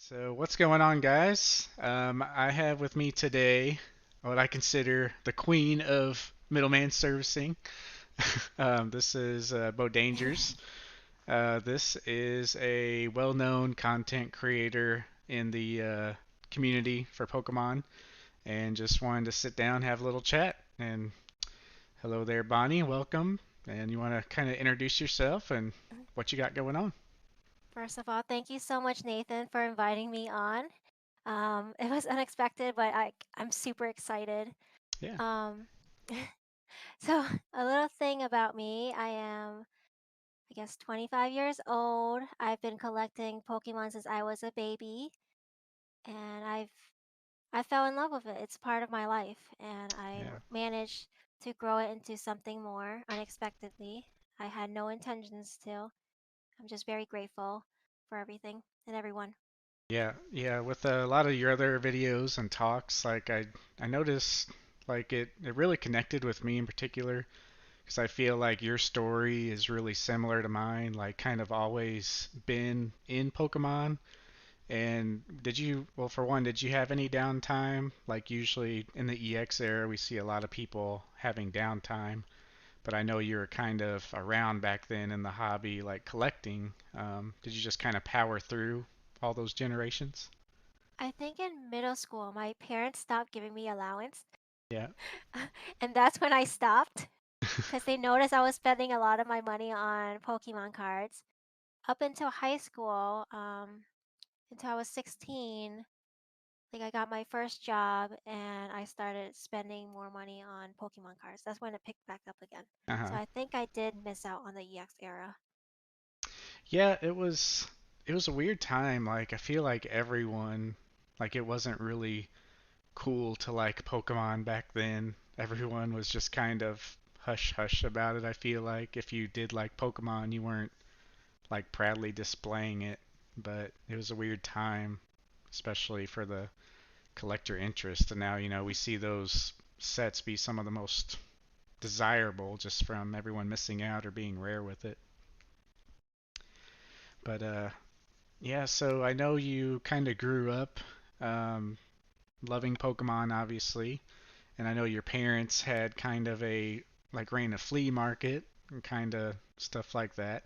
So, what's going on, guys? I have with me today what I consider the queen of middleman servicing. This is Bodangers. This is a well-known content creator in the community for Pokemon, and just wanted to sit down, have a little chat. And hello there, Bonnie. Welcome. And you want to kind of introduce yourself and what you got going on? First of all, thank you so much, Nathan, for inviting me on. It was unexpected, but I'm super excited. Yeah. Um, so a little thing about me, I guess, 25 years old. I've been collecting Pokemon since I was a baby, and I fell in love with it. It's part of my life, and Yeah. managed to grow it into something more unexpectedly. I had no intentions to. I'm just very grateful for everything and everyone. Yeah. With a lot of your other videos and talks, I noticed it really connected with me in particular because I feel like your story is really similar to mine, like kind of always been in Pokemon. And well, for one, did you have any downtime? Like usually in the EX era, we see a lot of people having downtime, but I know you were kind of around back then in the hobby, like collecting. Did you just kind of power through all those generations? I think in middle school, my parents stopped giving me allowance, Yeah. and that's when I stopped because they noticed I was spending a lot of my money on Pokemon cards. Up until high school, until I was 16, like I got my first job and I started spending more money on Pokemon cards. That's when it picked back up again. So Uh-huh. I think I did miss out on the EX era. Yeah, it was a weird time. Like I feel like everyone like it wasn't really cool to like Pokemon back then. Everyone was just kind of hush hush about it. I feel like if you did like Pokemon, you weren't like proudly displaying it, but it was a weird time, especially for the collector interest. And now, we see those sets be some of the most desirable just from everyone missing out or being rare with it. But yeah, so I know you kind of grew up um, loving Pokemon, obviously, and I know your parents had kind of ran a flea market and kind of stuff like that.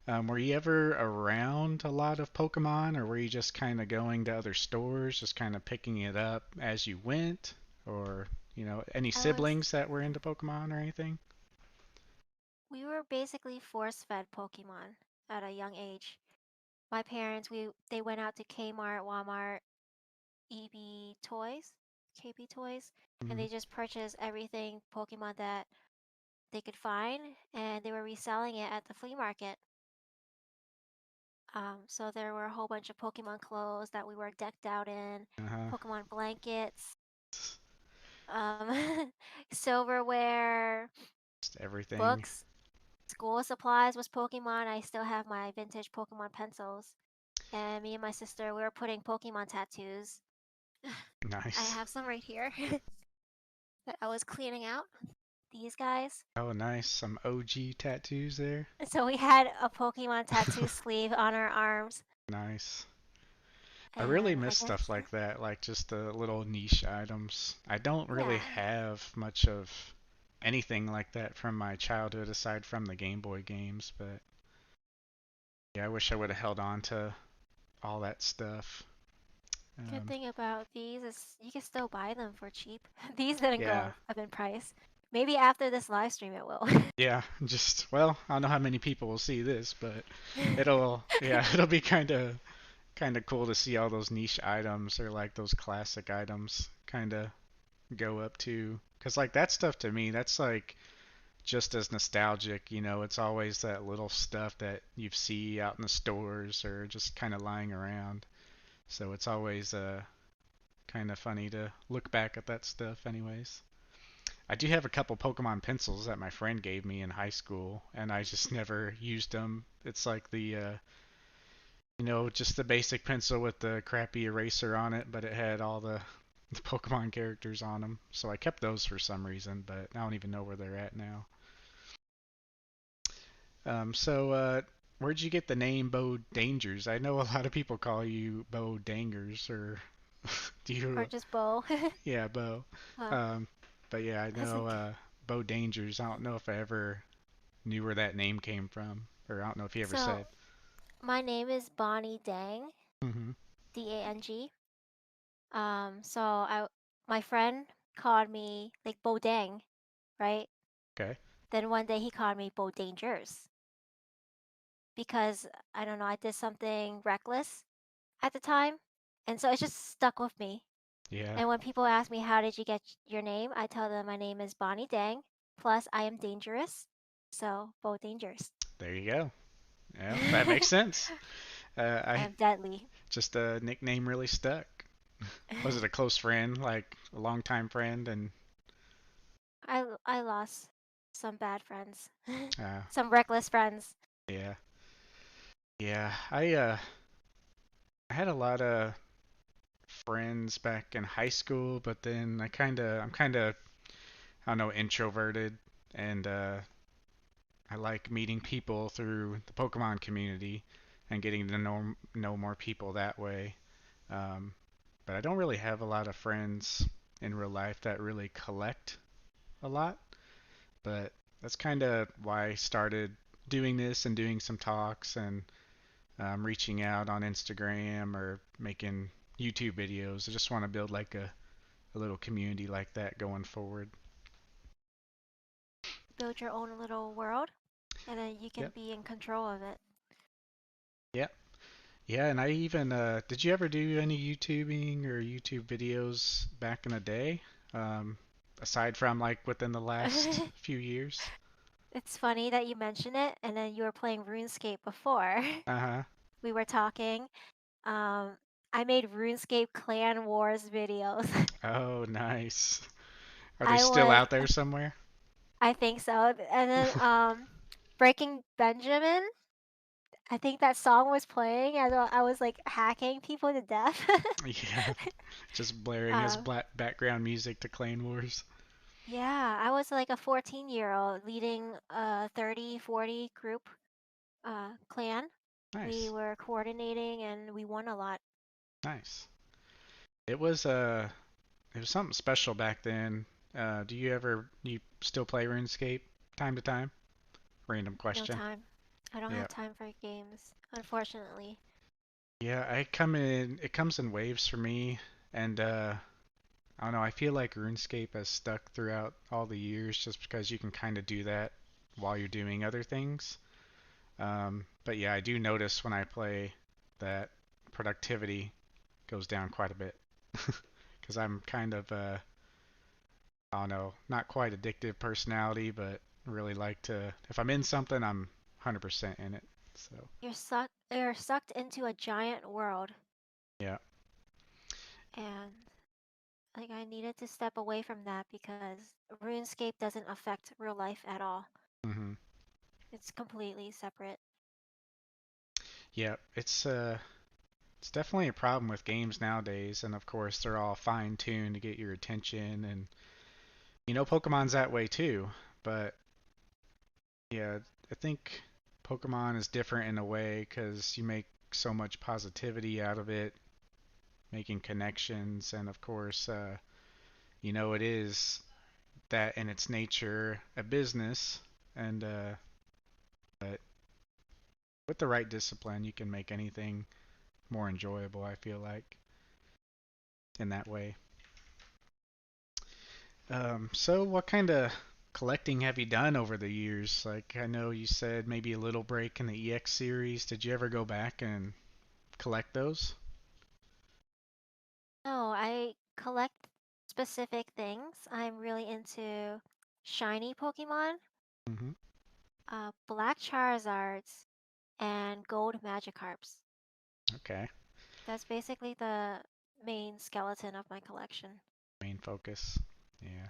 Were you ever around a lot of Pokemon, or were you just kind of going to other stores, just kind of picking it up as you went, or any I was, siblings that were into Pokemon or anything? we were basically force-fed Pokemon at a young age. My parents, they went out to Kmart, Walmart, EB Toys, KB Toys, and Hmm. they just purchased everything Pokemon that they could find, and they were reselling it at the flea market. So there were a whole bunch of Pokemon clothes that we were decked out in, Uh-huh. Pokemon blankets, silverware, Just everything. books, school supplies was Pokemon. I still have my vintage Pokemon pencils. And me and my sister, we were putting Pokemon tattoos. I Nice. have some right here that I was cleaning out. These guys. Oh, nice. Some OG tattoos there. So we had a Pokemon tattoo sleeve on our arms, Nice. I really and I miss guess, stuff like that, like just the little niche items. I don't really yeah, have much of anything like that from my childhood aside from the Game Boy games, but yeah, I wish I would have held on to all that stuff. good Um, thing about these is you can still buy them for cheap. These didn't yeah, go up in price. Maybe after this live stream it will. yeah, well, I don't know how many people will see this, but yeah, it'll be kind of cool to see all those niche items or like those classic items kind of go up to, because like that stuff to me, that's like just as nostalgic. It's always that little stuff that you see out in the stores or just kind of lying around. So it's always kind of funny to look back at that stuff, anyways. I do have a couple Pokemon pencils that my friend gave me in high school, and I just never used them. It's like just the basic pencil with the crappy eraser on it, but it had all the Pokemon characters on them. So I kept those for some reason, but I don't even know where they're at now. So where'd you get the name Bodangers? I know a lot of people call you Bodangers, or do Or you? just Bo. Yeah, Bo. uh, Um, but yeah, I that's know Bodangers. I don't know if I ever knew where that name came from, or I don't know if he ever so said. my name is Bonnie Dang, Hmm. Dang. So my friend called me like Bo Dang, right? Okay. Then one day he called me Bo Dangers because I don't know, I did something reckless at the time, and so it just stuck with me. Yeah. And when people ask me how did you get your name, I tell them my name is Bonnie Dang. Plus, I am dangerous, so Bo Dangers. There you go. Yeah, that makes I sense. I am deadly. just a nickname really stuck. Was it a close friend, like a longtime friend, and I lost some bad friends, uh, some reckless friends. yeah, yeah. I had a lot of friends back in high school, but then I'm kind of I don't know, introverted, and I like meeting people through the Pokemon community and getting to know more people that way. Um, but I don't really have a lot of friends in real life that really collect a lot. But that's kind of why I started doing this and doing some talks and reaching out on Instagram or making YouTube videos. I just want to build like a little community like that going forward. Build your own little world, and then you can Yep. be in control of it. Yep. Yeah, and I even did you ever do any YouTubing or YouTube videos back in the day? Um, aside from like within the last few years? It's funny that you mention it, and then you were playing RuneScape before. Uh-huh. We were talking. Um, I made RuneScape Clan Wars videos. Oh, nice. Are they I still was, out there somewhere? I think so. And then Breaking Benjamin. I think that song was playing as I was like hacking people to death. Yeah, just blaring his um, black background music to Clan Wars. yeah, I was like a 14-year-old leading a 30, 40 group clan. We Nice, were coordinating and we won a lot. nice. It was it was something special back then. Do you still play RuneScape time to time? Random No question. time. I don't Yeah. have time for games, unfortunately. Yeah, it comes in waves for me, and I don't know, I feel like RuneScape has stuck throughout all the years just because you can kind of do that while you're doing other things. But yeah, I do notice when I play that productivity goes down quite a bit because I'm kind of I don't know, not quite addictive personality, but really like to if I'm in something, I'm 100% in it. So, You're sucked into a giant world, yeah. and like I needed to step away from that because RuneScape doesn't affect real life at all. Mhm. It's completely separate. Yeah, it's definitely a problem with games nowadays, and of course they're all fine-tuned to get your attention, and Pokemon's that way too. But yeah, I think Pokemon is different in a way because you make so much positivity out of it, making connections, and of course, it is that in its nature a business, and but with the right discipline, you can make anything more enjoyable. I feel like in that way. So what kind of collecting have you done over the years? Like I know you said maybe a little break in the EX series. Did you ever go back and collect those? No, I collect specific things. I'm really into shiny Pokemon, Hmm. black Charizards, and gold Magikarps. Okay. That's basically the main skeleton of my collection. Main focus. Yeah.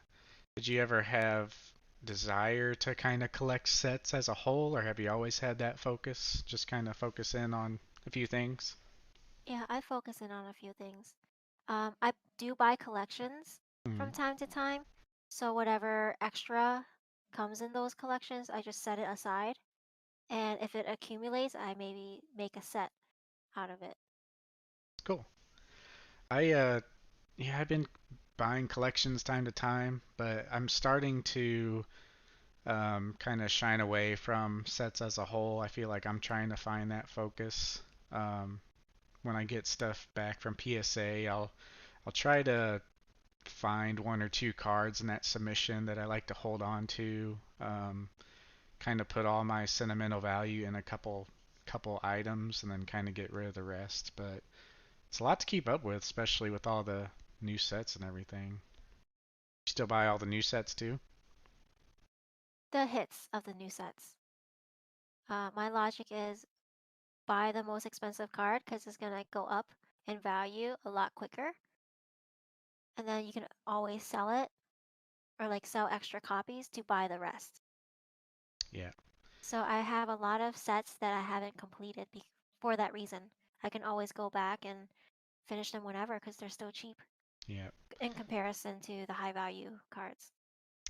Did you ever have desire to kind of collect sets as a whole, or have you always had that focus? Just kind of focus in on a few things? Yeah, I focus in on a few things. I do buy collections Hmm. from time to time, so whatever extra comes in those collections, I just set it aside and if it accumulates, I maybe make a set out of it. Cool. I yeah, I've been buying collections time to time, but I'm starting to kind of shine away from sets as a whole. I feel like I'm trying to find that focus. Um, when I get stuff back from PSA, I'll try to find one or two cards in that submission that I like to hold on to. Kind of put all my sentimental value in a couple items and then kind of get rid of the rest. But it's a lot to keep up with, especially with all the new sets and everything. You still buy all the new sets too? The hits of the new sets. My logic is buy the most expensive card because it's gonna go up in value a lot quicker, and then you can always sell it or like sell extra copies to buy the rest. Yeah, So I have a lot of sets that I haven't completed for that reason. I can always go back and finish them whenever because they're still cheap yeah, in comparison to the high value cards.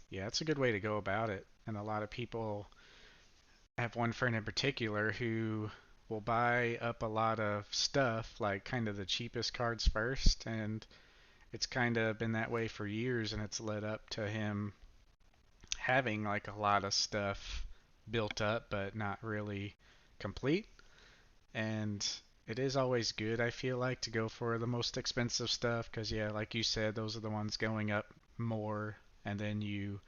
yeah. It's a good way to go about it. And a lot of people I have one friend in particular who will buy up a lot of stuff, like kind of the cheapest cards first, and it's kind of been that way for years, and it's led up to him having like a lot of stuff built up, but not really complete. And it is always good, I feel like, to go for the most expensive stuff, because, yeah, like you said, those are the ones going up more, and then you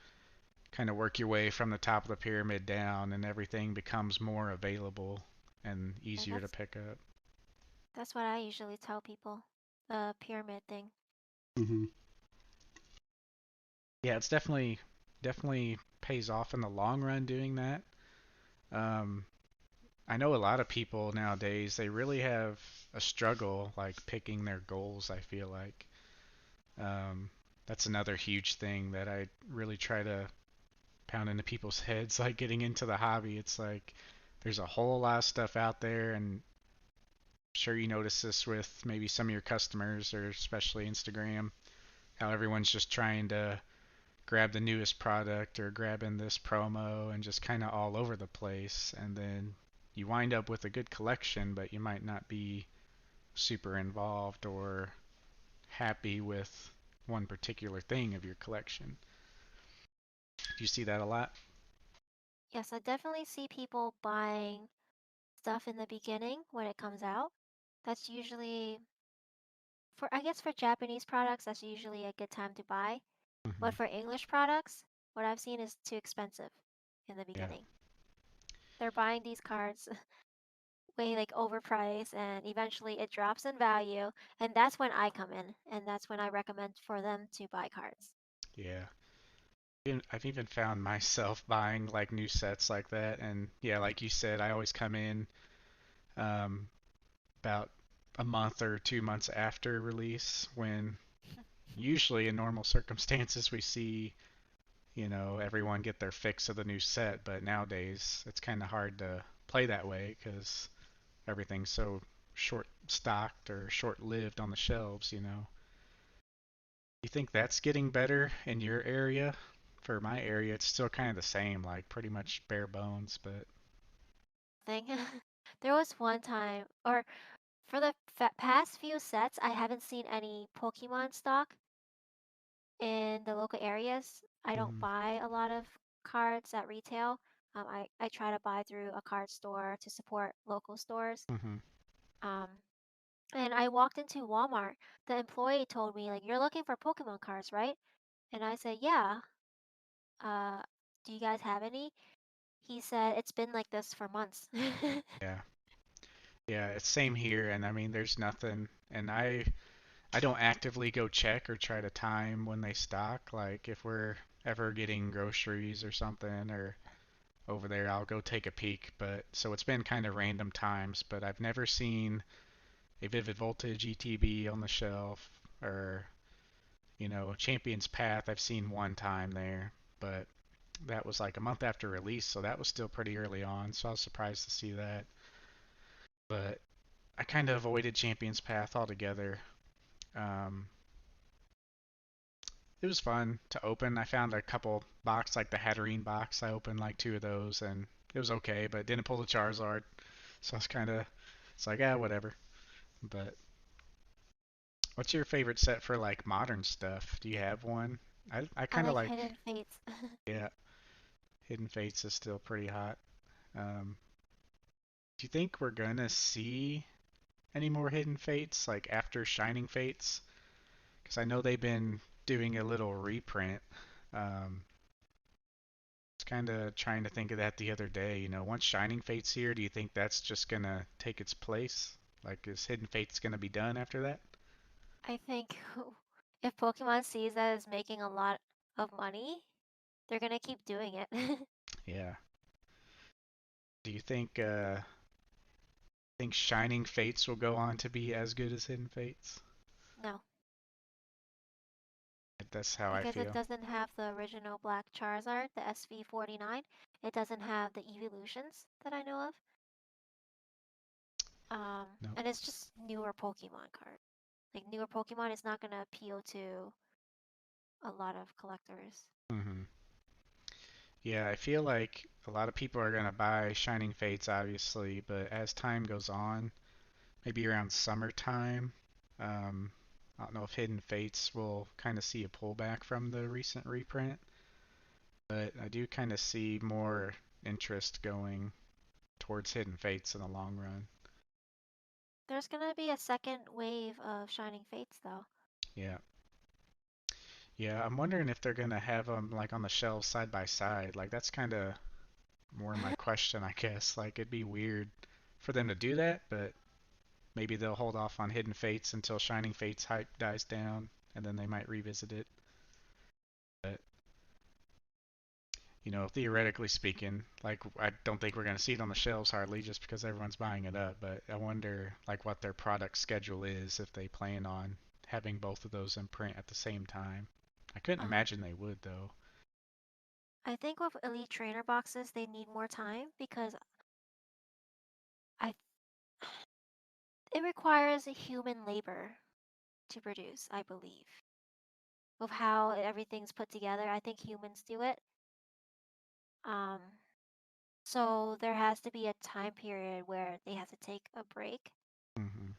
kind of work your way from the top of the pyramid down, and everything becomes more available and And easier to pick up. that's what I usually tell people. The pyramid thing. Hmm. Yeah, it's definitely pays off in the long run doing that. Um, I know a lot of people nowadays, they really have a struggle like picking their goals, I feel like. Um, that's another huge thing that I really try to pound into people's heads, like getting into the hobby. It's like there's a whole lot of stuff out there, and I'm sure you notice this with maybe some of your customers, or especially Instagram, how everyone's just trying to grab the newest product or grabbing this promo and just kind of all over the place. And then you wind up with a good collection, but you might not be super involved or happy with one particular thing of your collection. Do you see that a lot? Yes, I definitely see people buying stuff in the beginning when it comes out. That's usually I guess for Japanese products, that's usually a good time to buy. Hmm. But for English products, what I've seen is too expensive in the Yeah, beginning. They're buying these cards way like overpriced and eventually it drops in value. And that's when I come in and that's when I recommend for them to buy cards. yeah. I've even found myself buying like new sets like that, and yeah, like you said, I always come in um, about a month or 2 months after release when usually in normal circumstances we see, everyone get their fix of the new set, but nowadays it's kind of hard to play that way because everything's so short stocked or short lived on the shelves. You think that's getting better in your area? For my area, it's still kind of the same, like pretty much bare bones, but Thing. There was one time, or for the past few sets, I haven't seen any Pokemon stock in the local areas. I don't mm, buy a lot of cards at retail. I try to buy through a card store to support local stores. hmm, Um, and I walked into Walmart. The employee told me, like, you're looking for Pokemon cards, right? And I said, yeah. Uh, do you guys have any? He said, it's been like this for months. yeah, yeah, it's same here, and I mean, there's nothing, and I don't actively go check or try to time when they stock. Like if we're ever getting groceries or something or over there, I'll go take a peek. But so it's been kind of random times, but I've never seen a Vivid Voltage ETB on the shelf or, Champion's Path. I've seen one time there, but that was like a month after release, so that was still pretty early on. So I was surprised to see that. But I kind of avoided Champion's Path altogether. Um, it was fun to open. I found a couple box like the Hatterene box. I opened like two of those and It was okay, but didn't pull the Charizard. So it's kind of, it's like, ah, whatever. But what's your favorite set for like modern stuff? Do you have one? I I kind of like like, Hidden Fates. yeah, Hidden Fates is still pretty hot. Do you think we're gonna see any more Hidden Fates like after Shining Fates? Because I know they've been doing a little reprint. Um, was kind of trying to think of that the other day. Once Shining Fate's here, do you think that's just gonna take its place? Like, is Hidden Fate's gonna be done after that? I think if Pokemon sees that it's making a lot of money, they're gonna keep doing it. Yeah. Do you think Shining Fates will go on to be as good as Hidden Fates? No, That's how I because it feel. doesn't have the original Black Charizard, the SV49. It doesn't have the evolutions that I know of. No. And it's just newer Pokemon card. Like newer Pokemon is not gonna appeal to a lot of collectors. Hmm. Yeah, I feel like a lot of people are gonna buy Shining Fates, obviously, but as time goes on, maybe around summertime, um, I don't know if Hidden Fates will kind of see a pullback from the recent reprint, but I do kind of see more interest going towards Hidden Fates in the long run. There's gonna be a second wave of Shining Fates though. Yeah. Yeah, I'm wondering if they're gonna have them like on the shelves side by side. Like that's kind of more my question, I guess. Like it'd be weird for them to do that, but maybe they'll hold off on Hidden Fates until Shining Fates hype dies down, and then they might revisit it. But theoretically speaking, like I don't think we're gonna see it on the shelves hardly, just because everyone's buying it up. But I wonder like what their product schedule is if they plan on having both of those in print at the same time. I couldn't Uh-huh. imagine they would though. I think with Elite Trainer boxes, they need more time because I it requires a human labor to produce, I believe. Of how everything's put together, I think humans do it. Um, so there has to be a time period where they have to take a break Hmm.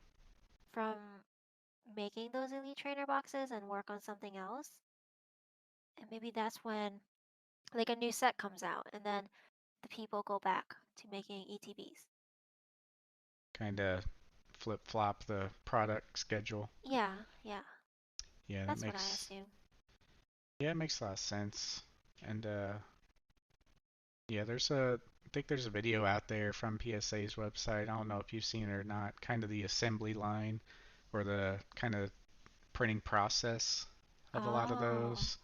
from making those Elite Trainer boxes and work on something else. And maybe that's when like a new set comes out and then the people go back to making ETBs. Kind of flip flop the product schedule. Yeah, yeah. Yeah, that That's what I makes assume. yeah, it makes a lot of sense. And yeah, I think there's a video out there from PSA's website. I don't know if you've seen it or not. Kind of the assembly line or the kind of printing process of a lot of Oh, those.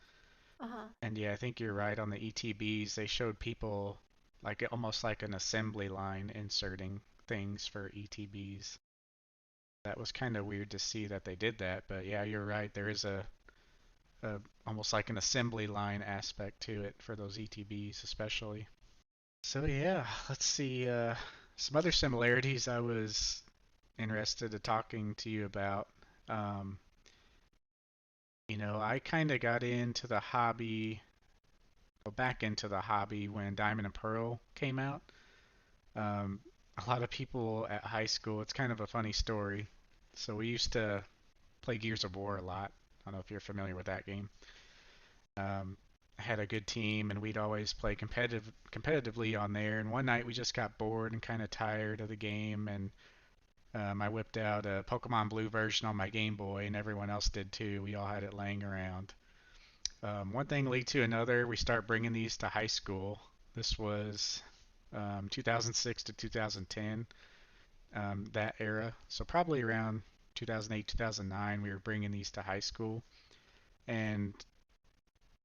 uh-huh. And yeah, I think you're right on the ETBs. They showed people like almost like an assembly line inserting things for ETBs. That was kind of weird to see that they did that, but yeah, you're right. There is a almost like an assembly line aspect to it for those ETBs especially. So yeah, let's see some other similarities I was interested in talking to you about. Um, I kind of got into the hobby, well, back into the hobby when Diamond and Pearl came out. Um, a lot of people at high school, it's kind of a funny story. So we used to play Gears of War a lot. I don't know if you're familiar with that game. Um, I had a good team, and we'd always play competitively on there. And one night we just got bored and kind of tired of the game, and I whipped out a Pokemon Blue version on my Game Boy, and everyone else did too. We all had it laying around. One thing lead to another. We start bringing these to high school. This was 2006 to 2010, that era. So probably around 2008, 2009, we were bringing these to high school. And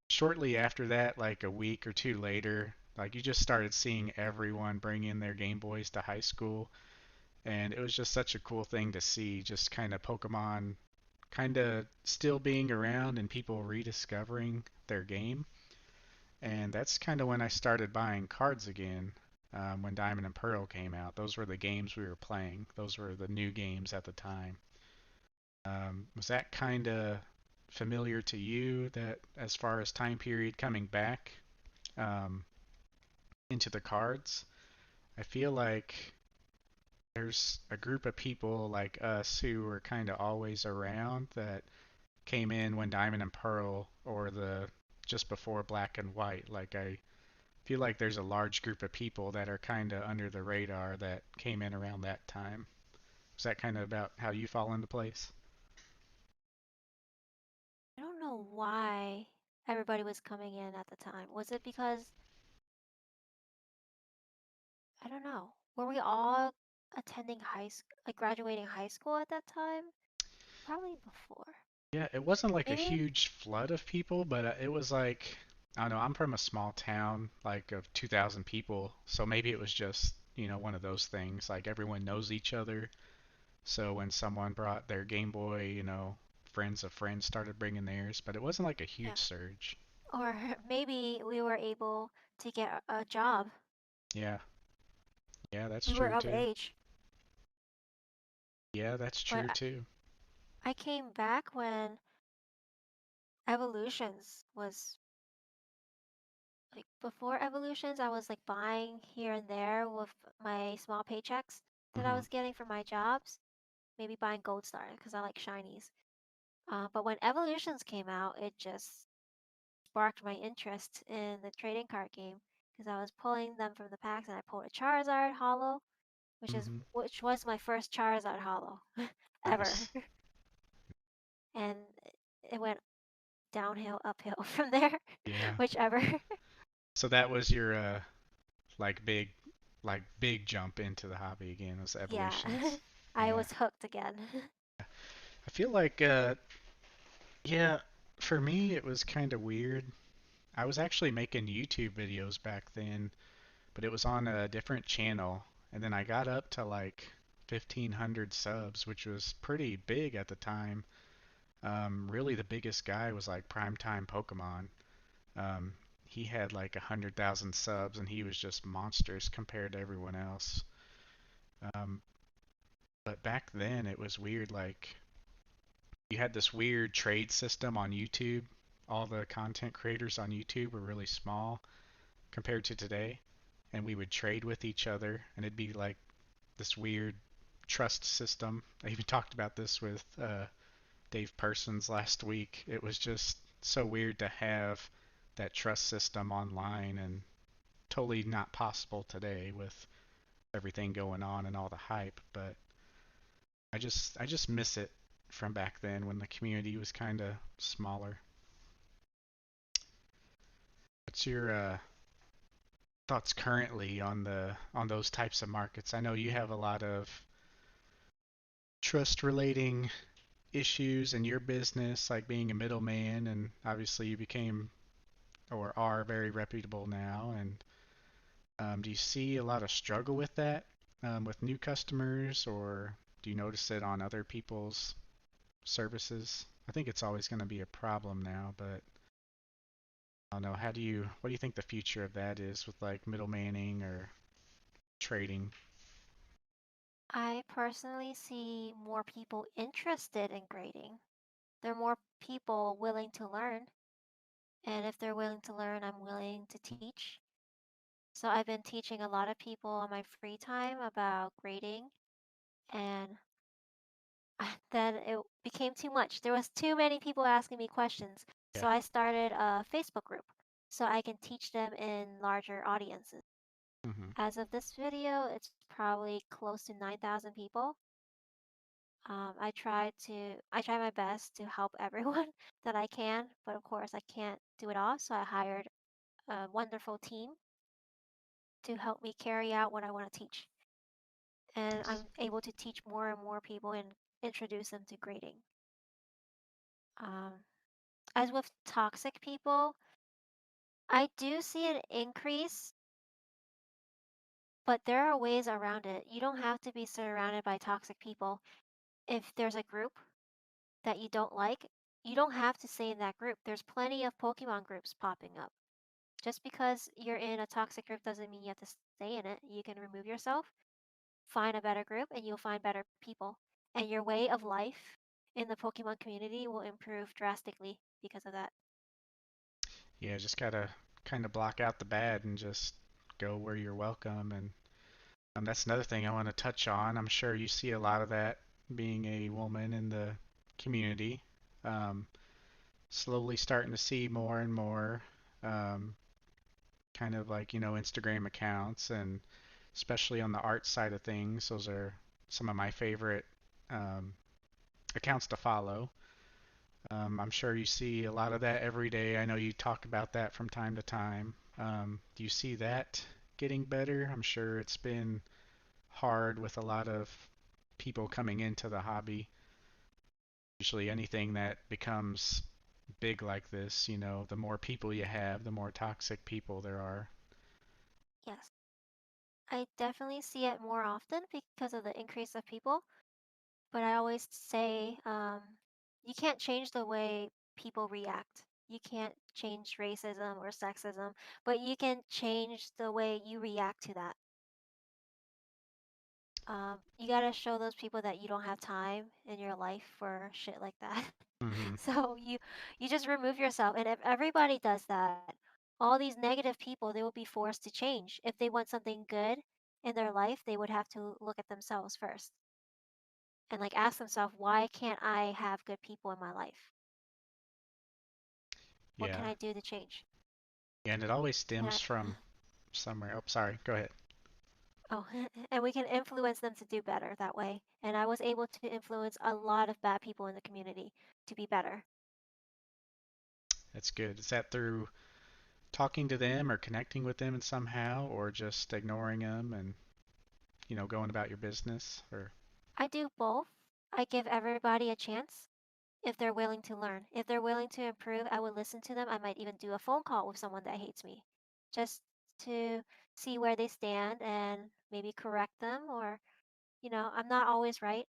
shortly after that, like a week or two later, like you just started seeing everyone bring in their Game Boys to high school. And it was just such a cool thing to see, just kind of Pokemon kind of still being around and people rediscovering their game. And that's kind of when I started buying cards again. When Diamond and Pearl came out, those were the games we were playing. Those were the new games at the time. Was that kind of familiar to you? That as far as time period coming back um, into the cards? I feel like there's a group of people like us who were kind of always around that came in when Diamond and Pearl or the just before Black and White. Like I feel like there's a large group of people that are kind of under the radar that came in around that time. Is that kind of about how you fall into place? I don't know why everybody was coming in at the time. Was it because I don't know. Were we all attending high school, like graduating high school at that time? Probably before. Yeah, it wasn't like a Maybe, huge flood of people, but it was like, I don't know, I'm from a small town, like of 2,000 people, so maybe it was just, one of those things, like everyone knows each other. So when someone brought their Game Boy, friends of friends started bringing theirs, but it wasn't like a huge yeah. surge. Or maybe we were able to get a job. Yeah, yeah, that's We were true of too. age. Yeah, that's But true too. I came back when Evolutions was like before Evolutions, I was like buying here and there with my small paychecks that I Hmm. was getting from my jobs. Maybe buying Gold Star because I like Shinies. But when Evolutions came out, it just sparked my interest in the trading card game because I was pulling them from the packs and I pulled a Charizard Holo, Hmm. which was my first Charizard Holo ever, Nice. and it went downhill, uphill from there, Yeah. whichever. So that was your like big jump into the hobby again, was Yeah, evolutions. I Yeah. was hooked again. I feel like yeah, for me it was kind of weird. I was actually making YouTube videos back then, but it was on a different channel, and then I got up to like 1,500 subs, which was pretty big at the time. Really, the biggest guy was like Primetime Pokemon. Um, he had like 100,000 subs, and he was just monstrous compared to everyone else. Um, but back then, it was weird. Like you had this weird trade system on YouTube. All the content creators on YouTube were really small compared to today, and we would trade with each other, and it'd be like this weird trust system. I even talked about this with Dave Persons last week. It was just so weird to have that trust system online and totally not possible today with everything going on and all the hype. But I just miss it from back then when the community was kind of smaller. What's your thoughts currently on those types of markets? I know you have a lot of trust relating issues in your business, like being a middleman, and obviously you became or are very reputable now. And do you see a lot of struggle with that with new customers, or do you notice it on other people's services? I think it's always going to be a problem now, but I don't know. What do you think the future of that is with like middlemaning or trading? I personally see more people interested in grading. There are more people willing to learn, and if they're willing to learn, I'm willing to teach. So I've been teaching a lot of people on my free time about grading, and then it became too much. There was too many people asking me questions, Yeah. so I started a Facebook group so I can teach them in larger audiences. Hmm. As of this video, it's probably close to 9,000 people. I try my best to help everyone that I can, but of course I can't do it all. So I hired a wonderful team to help me carry out what I want to teach. And Nice. I'm able to teach more and more people and introduce them to grading. Um, as with toxic people, I do see an increase, but there are ways around it. You don't have to be surrounded by toxic people. If there's a group that you don't like, you don't have to stay in that group. There's plenty of Pokemon groups popping up. Just because you're in a toxic group doesn't mean you have to stay in it. You can remove yourself, find a better group, and you'll find better people. And your way of life in the Pokemon community will improve drastically because of that. Yeah, just gotta kind of block out the bad and just go where you're welcome. And That's another thing I want to touch on. I'm sure you see a lot of that being a woman in the community. Um, Slowly starting to see more and more um, kind of like, Instagram accounts, and especially on the art side of things. Those are some of my favorite um, accounts to follow. I'm sure you see a lot of that every day. I know you talk about that from time to time. Do you see that getting better? I'm sure it's been hard with a lot of people coming into the hobby. Usually anything that becomes big like this, the more people you have, the more toxic people there are. Yes, I definitely see it more often because of the increase of people. But I always say, you can't change the way people react. You can't change racism or sexism, but you can change the way you react to that. You gotta show those people that you don't have time in your life for shit like that. Hmm. So you just remove yourself, and if everybody does that, all these negative people, they will be forced to change. If they want something good in their life, they would have to look at themselves first and like ask themselves, why can't I have good people in my life? What can Yeah. I do to change? And it always And stems from somewhere. Oh, sorry. Go ahead. oh, and we can influence them to do better that way. And I was able to influence a lot of bad people in the community to be better. That's good. Is that through talking to them or connecting with them in somehow, or just ignoring them and, going about your business? Or I do both. I give everybody a chance if they're willing to learn. If they're willing to improve, I will listen to them. I might even do a phone call with someone that hates me just to see where they stand and maybe correct them. Or, I'm not always right.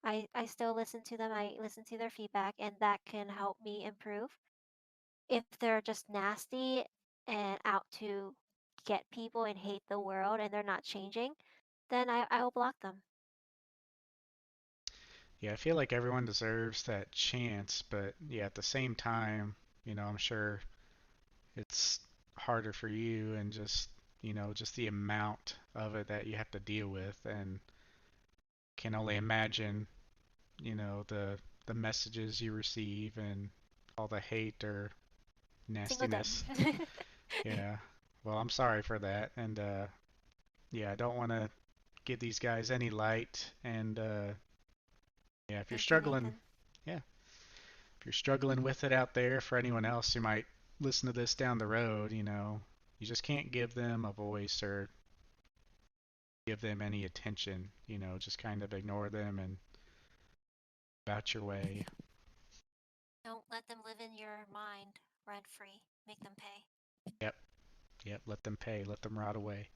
I still listen to them. I listen to their feedback, and that can help me improve. If they're just nasty and out to get people and hate the world and they're not changing, then I will block them. yeah, I feel like everyone deserves that chance, but yeah, at the same time, I'm sure it's harder for you, and just the amount of it that you have to deal with, and can only imagine, the messages you receive and all the hate or Single day. nastiness. Yeah. Well, I'm sorry for that, and yeah, I don't want to give these guys any light, and yeah, if you're Thank you, struggling, Nathan. yeah, if you're struggling with it out there, for anyone else who might listen to this down the road, you just can't give them a voice or give them any attention, just kind of ignore them and about your way. Don't let them live in your mind rent free. Make them pay. Yep, yep, let them pay, let them rot away.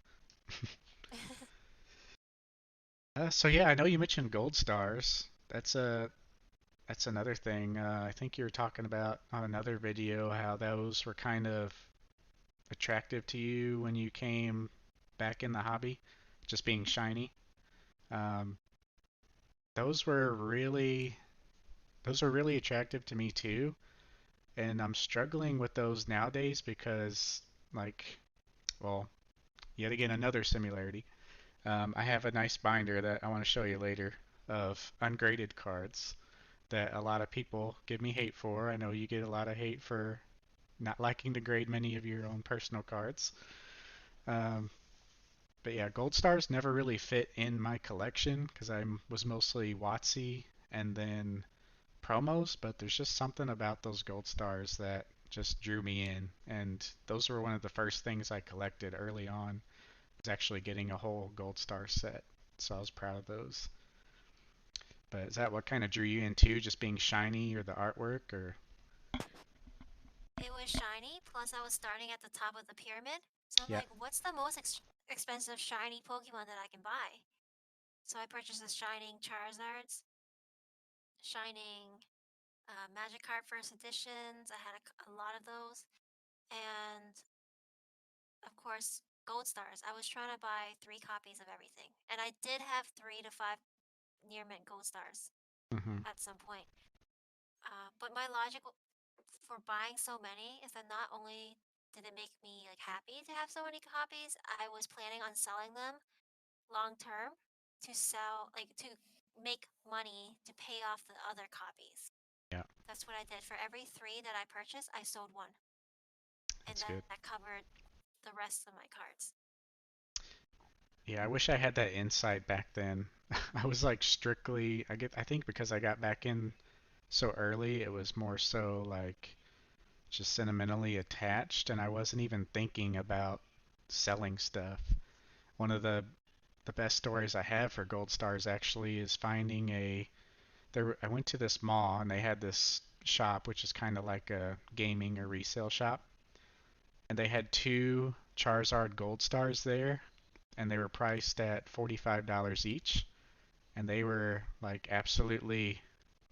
So yeah, I know you mentioned gold stars. That's another thing. I think you were talking about on another video how those were kind of attractive to you when you came back in the hobby, just being shiny. Um, those were really those were really attractive to me too, and I'm struggling with those nowadays because, like, well, yet again another similarity. I have a nice binder that I want to show you later of ungraded cards that a lot of people give me hate for. I know you get a lot of hate for not liking to grade many of your own personal cards. Um, but yeah, gold stars never really fit in my collection because I was mostly WotC and then promos. But there's just something about those gold stars that just drew me in, and those were one of the first things I collected early on. Was actually getting a whole gold star set, so I was proud of those. But is that what kind of drew you into, just being shiny or the artwork, or? It was shiny, plus I was starting at the top of the pyramid. So I'm Yeah. like, what's the most expensive shiny Pokemon that I can buy? So I purchased the Shining Charizards, Shining Magikarp First Editions. I had a lot of those. And of course, Gold Stars. I was trying to buy 3 copies of everything. And I did have 3 to 5 near mint Gold Stars Hmm. at some point. But my logic for buying so many is that not only did it make me like happy to have so many copies, I was planning on selling them long term to sell, like to make money to pay off the other copies. Yeah, That's what I did. For every three that I purchased, I sold one, and that's good. that covered the rest of my cards. Yeah, I wish I had that insight back then. I was like strictly, I think because I got back in so early, it was more so like just sentimentally attached, and I wasn't even thinking about selling stuff. One of the best stories I have for Gold Stars actually is finding I went to this mall and they had this shop which is kind of like a gaming or resale shop, and they had two Charizard Gold Stars there, and they were priced at $45 each, and they were like absolutely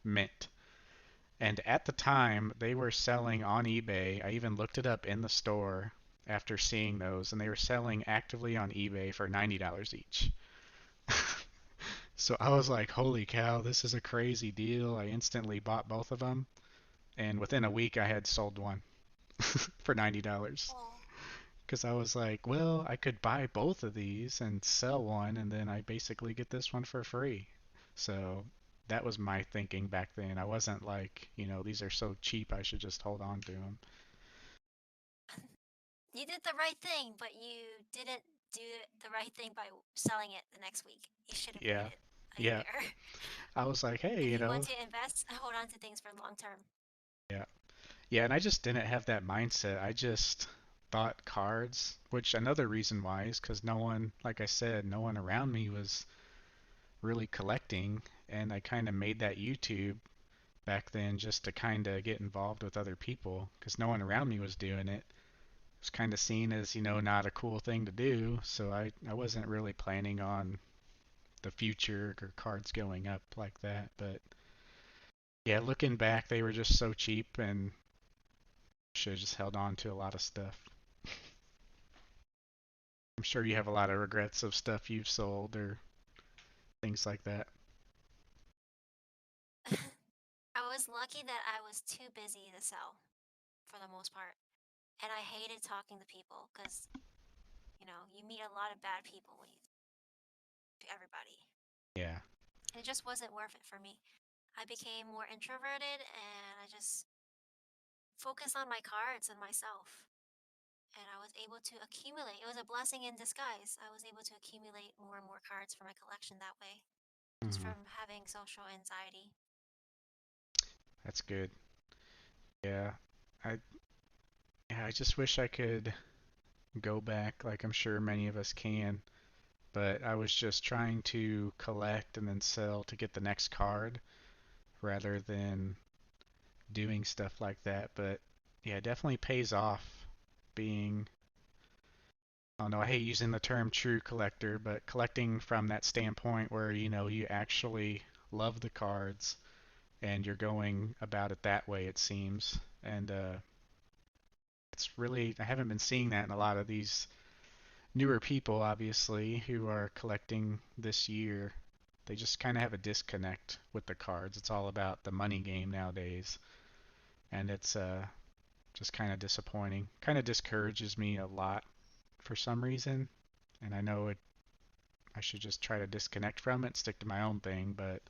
mint. And at the time, they were selling on eBay. I even looked it up in the store after seeing those, and they were selling actively on eBay for $90 each. So I was like, holy cow, this is a crazy deal. I instantly bought both of them, and within a week, I had sold one for $90. Oh, Because I was like, well, I could buy both of these and sell one, and then I basically get this one for free. So that was my thinking back then. I wasn't like, these are so cheap, I should just hold on to them. you did the right thing, but you didn't do the right thing by selling it the next week. You should have Yeah, waited a yeah. year. I was like, hey, If you want to invest, hold on to things for long term. yeah, yeah, and I just didn't have that mindset. I just thought cards, which another reason why is because no one, like I said, no one around me was really collecting, and I kind of made that YouTube back then just to kind of get involved with other people because no one around me was doing it. It was kind of seen as, not a cool thing to do, so I wasn't really planning on the future or cards going up like that. But yeah, looking back, they were just so cheap and should have just held on to a lot of stuff. I'm sure you have a lot of regrets of stuff you've sold or things like that. I was lucky that I was too busy to sell for the most part. And I hated talking to people because, you meet a lot of bad people when you to everybody. Yeah. And it just wasn't worth it for me. I became more introverted and I just focused on my cards and myself. And I was able to accumulate. It was a blessing in disguise. I was able to accumulate more and more cards for my collection that way, just Hmm. from having social anxiety. That's good. Yeah. I yeah, I just wish I could go back like I'm sure many of us can, but I was just trying to collect and then sell to get the next card rather than doing stuff like that. But yeah, it definitely pays off being, I don't know, I hate using the term true collector, but collecting from that standpoint where, you actually love the cards and you're going about it that way, it seems. And it's really, I haven't been seeing that in a lot of these newer people, obviously, who are collecting this year. They just kind of have a disconnect with the cards. It's all about the money game nowadays, and it's just kind of disappointing. Kind of discourages me a lot for some reason, and I know I should just try to disconnect from it, stick to my own thing, but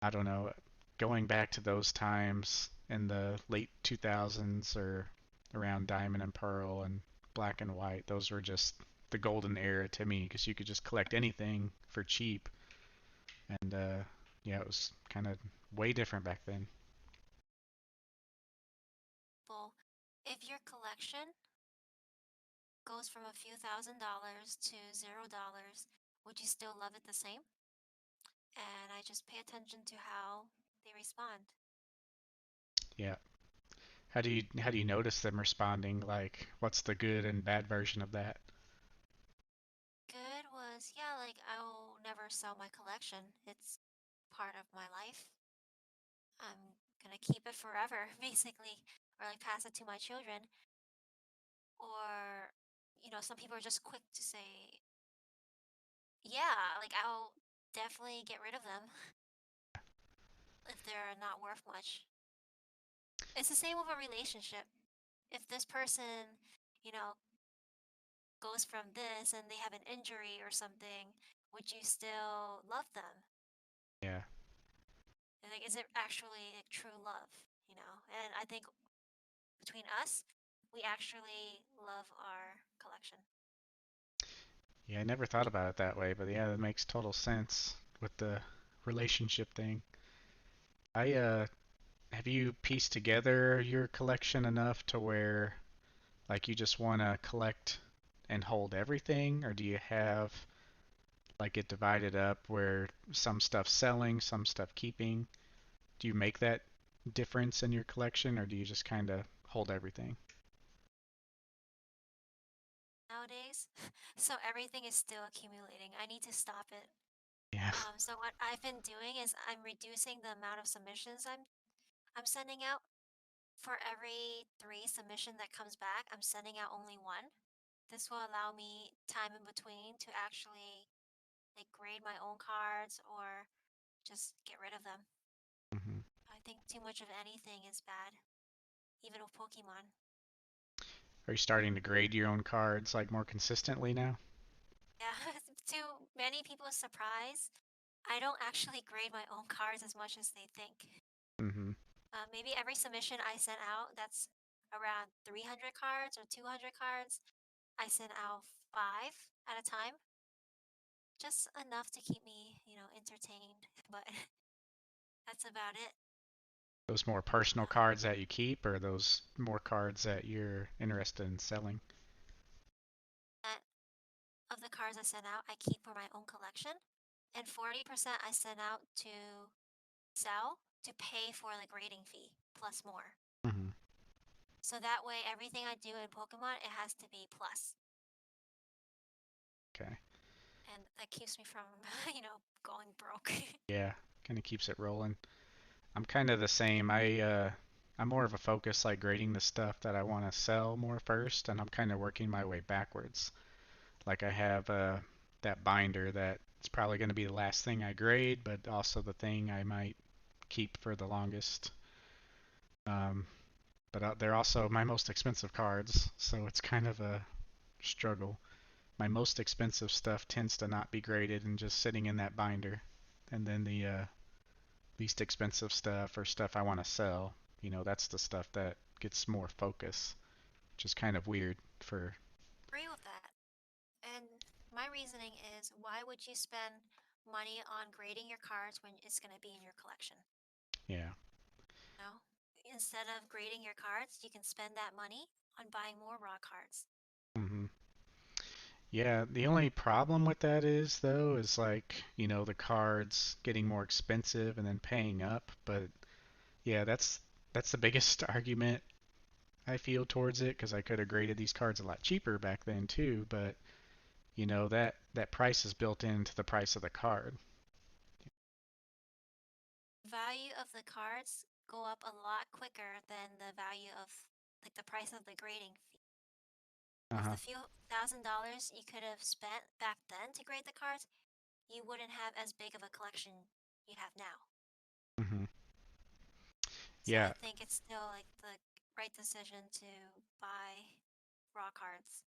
I don't know. Going back to those times in the late 2000s or around Diamond and Pearl and Black and White, those were just the golden era to me because you could just collect anything for cheap. And yeah, it was kind of way different back then. Well, if your collection goes from a few $1,000s to $0, would you still love it the same? And I just pay attention to how they respond. Yeah. How do you notice them responding? Like, what's the good and bad version of that? Good was, yeah, like I'll never sell my collection. It's part of my life. I'm gonna keep it forever, basically, or like pass it to my children. Or, some people are just quick to say, yeah, like I'll definitely get rid of them if they're not worth much. It's the same with a relationship. If this person, you know, goes from this and they have an injury or something, would you still love them? Yeah. And, like, is it actually like true love? And I think between us, we actually love our collection. Yeah, I never thought about it that way, but yeah, that makes total sense with the relationship thing. I have you pieced together your collection enough to where like you just want to collect and hold everything, or do you have like it divided up where some stuff selling, some stuff keeping? Do you make that difference in your collection, or do you just kind of hold everything? Nowadays, so everything is still accumulating. I need to stop it. Yeah. So what I've been doing is I'm reducing the amount of submissions I'm sending out. For every three submission that comes back, I'm sending out only one. This will allow me time in between to actually like grade my own cards or just get rid of them. Hmm. I think too much of anything is bad, even with Pokemon. Are you starting to grade your own cards like more consistently now? Yeah, to many people's surprise, I don't actually grade my own cards as much as they think. Hmm. Maybe every submission I send out, that's around 300 cards or 200 cards, I send out five at a time, just enough to keep me, entertained. But that's about it. Those more personal Um, cards that you keep, or those more cards that you're interested in selling? that of the cards I send out, I keep for my own collection, and 40% I send out to sell to pay for the grading fee plus more. Hmm. So that way, everything I do in Pokemon, it has to be plus, Okay. and that keeps me from, going broke. Yeah, kind of keeps it rolling. I'm kind of the same. I'm more of a focus like grading the stuff that I want to sell more first, and I'm kind of working my way backwards. Like I have that binder that it's probably going to be the last thing I grade, but also the thing I might keep for the longest. Um, but they're also my most expensive cards, so it's kind of a struggle. My most expensive stuff tends to not be graded and just sitting in that binder, and then the least expensive stuff or stuff I want to sell, that's the stuff that gets more focus, which is kind of weird for, Agree with that. And my reasoning is, why would you spend money on grading your cards when it's going to be in your collection? yeah. No. Instead of grading your cards, you can spend that money on buying more raw cards. Hmm. Yeah, the only problem with that is though is like, the cards getting more expensive and then paying up, but yeah, that's the biggest argument I feel towards it because I could have graded these cards a lot cheaper back then too, but that price is built into the price of the card. Value of the cards go up a lot quicker than the value of like the price of the grading fee. With Uh-huh. the few $1,000s you could have spent back then to grade the cards, you wouldn't have as big of a collection you have now. Hmm. So I Yeah, think it's still like the right decision to buy raw cards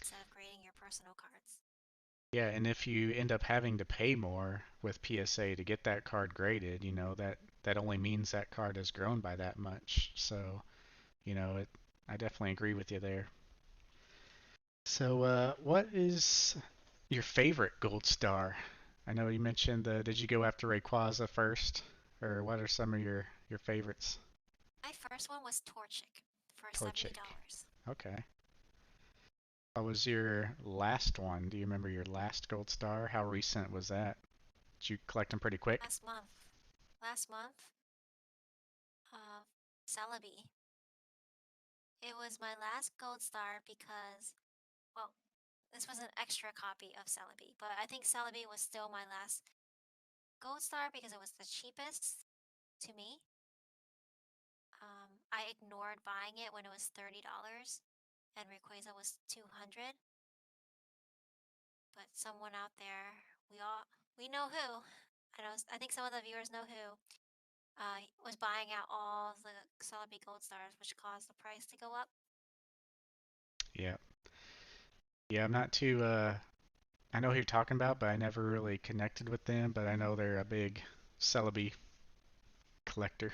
instead of grading your personal cards. yeah, and if you end up having to pay more with PSA to get that card graded, that only means that card has grown by that much. So, it I definitely agree with you there. So, what is your favorite gold star? I know you mentioned did you go after Rayquaza first, or what are some of your favorites? My first one was Torchic for Torchic. $70. Okay. What was your last one? Do you remember your last gold star? How recent was that? Did you collect them pretty quick? Last month. Last month, uh, Celebi. It was my last gold star because, well, this was an extra copy of Celebi, but I think Celebi was still my last gold star because it was the cheapest to me. I ignored buying it when it was $30 and Rayquaza was 200, but someone out there, we know who. I think some of the viewers know who. Was buying out all the Celebi Gold Stars, which caused the price to go up. Yeah. Yeah, I'm not too. I know who you're talking about, but I never really connected with them. But I know they're a big Celebi collector.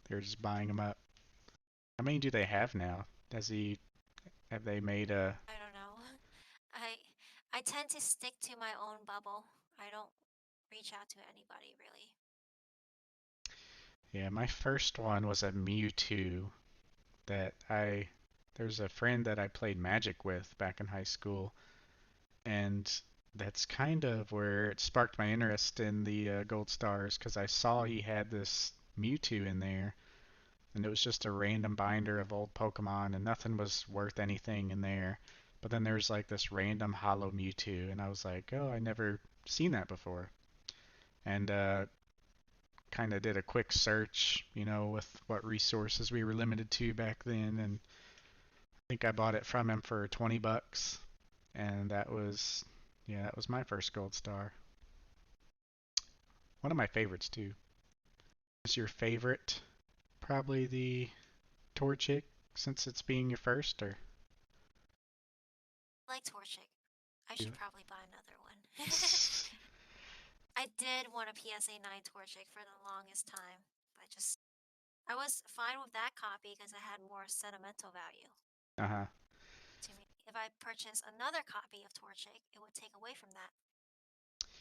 They're just buying them up. How many do they have now? Does he have they made a? I don't know. I I tend to stick to my own bubble. I don't reach out to anybody really. Yeah, my first one was a Mewtwo that I. There's a friend that I played Magic with back in high school, and that's kind of where it sparked my interest in the Gold Stars because I saw he had this Mewtwo in there, and it was just a random binder of old Pokemon, and nothing was worth anything in there. But then there's like this random hollow Mewtwo, and I was like, oh, I never seen that before. And kind of did a quick search, with what resources we were limited to back then, and I think I bought it from him for 20 bucks, and yeah, that was my first gold star. One of my favorites too. Is your favorite probably the Torchic since it's being your first, or I like Torchic. I you? should probably buy another one. I did want a PSA 9 Torchic for the longest time. I was fine with that copy because it had more sentimental value Uh-huh. to me. If I purchased another copy of Torchic, it would take away from that.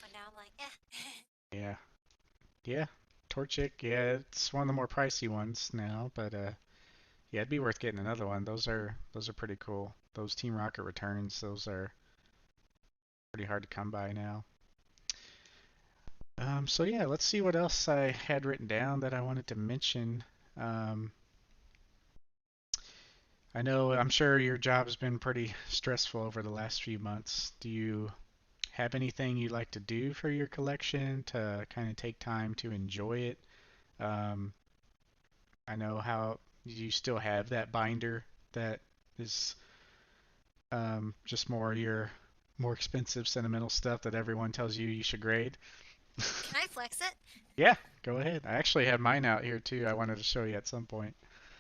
But now I'm like, eh. Yeah. Yeah. Torchic, yeah, it's one of the more pricey ones now, but yeah, it'd be worth getting another one. Those are pretty cool. Those Team Rocket returns, those are pretty hard to come by now. So yeah, let's see what else I had written down that I wanted to mention. Um, I'm sure your job's been pretty stressful over the last few months. Do you have anything you'd like to do for your collection to kind of take time to enjoy it? Um, I know how you still have that binder that is just more your more expensive sentimental stuff that everyone tells you should grade. Can I flex it? Yeah, go ahead. I actually have mine out here too. I wanted to show you at some point.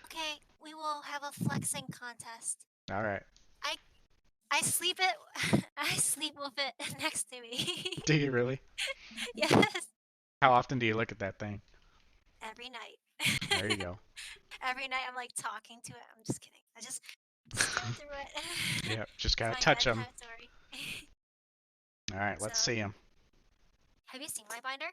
Okay, we will have a flexing contest. All right. I I sleep it. I sleep with it next to me. Do you really? Yes, How often do you look at that thing? every night. There you go. Every night I'm like talking to it. I'm just kidding. I just skim through it. Yep, just It's gotta my touch them. bedtime story. All right, So, let's see them. have you seen my binder?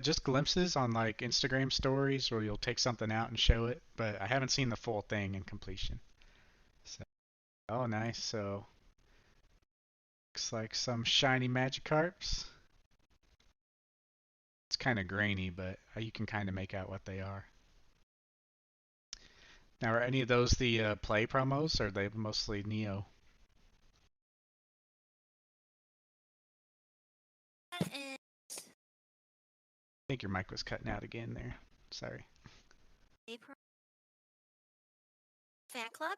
Just glimpses on like Instagram stories where you'll take something out and show it, but I haven't seen the full thing in completion. So, oh, nice. So, looks like some shiny Magikarps. It's kind of grainy, but you can kind of make out what they are. Now, are any of those the play promos, or are they mostly Neo? That is I think your mic was cutting out again there. Sorry. April fan club.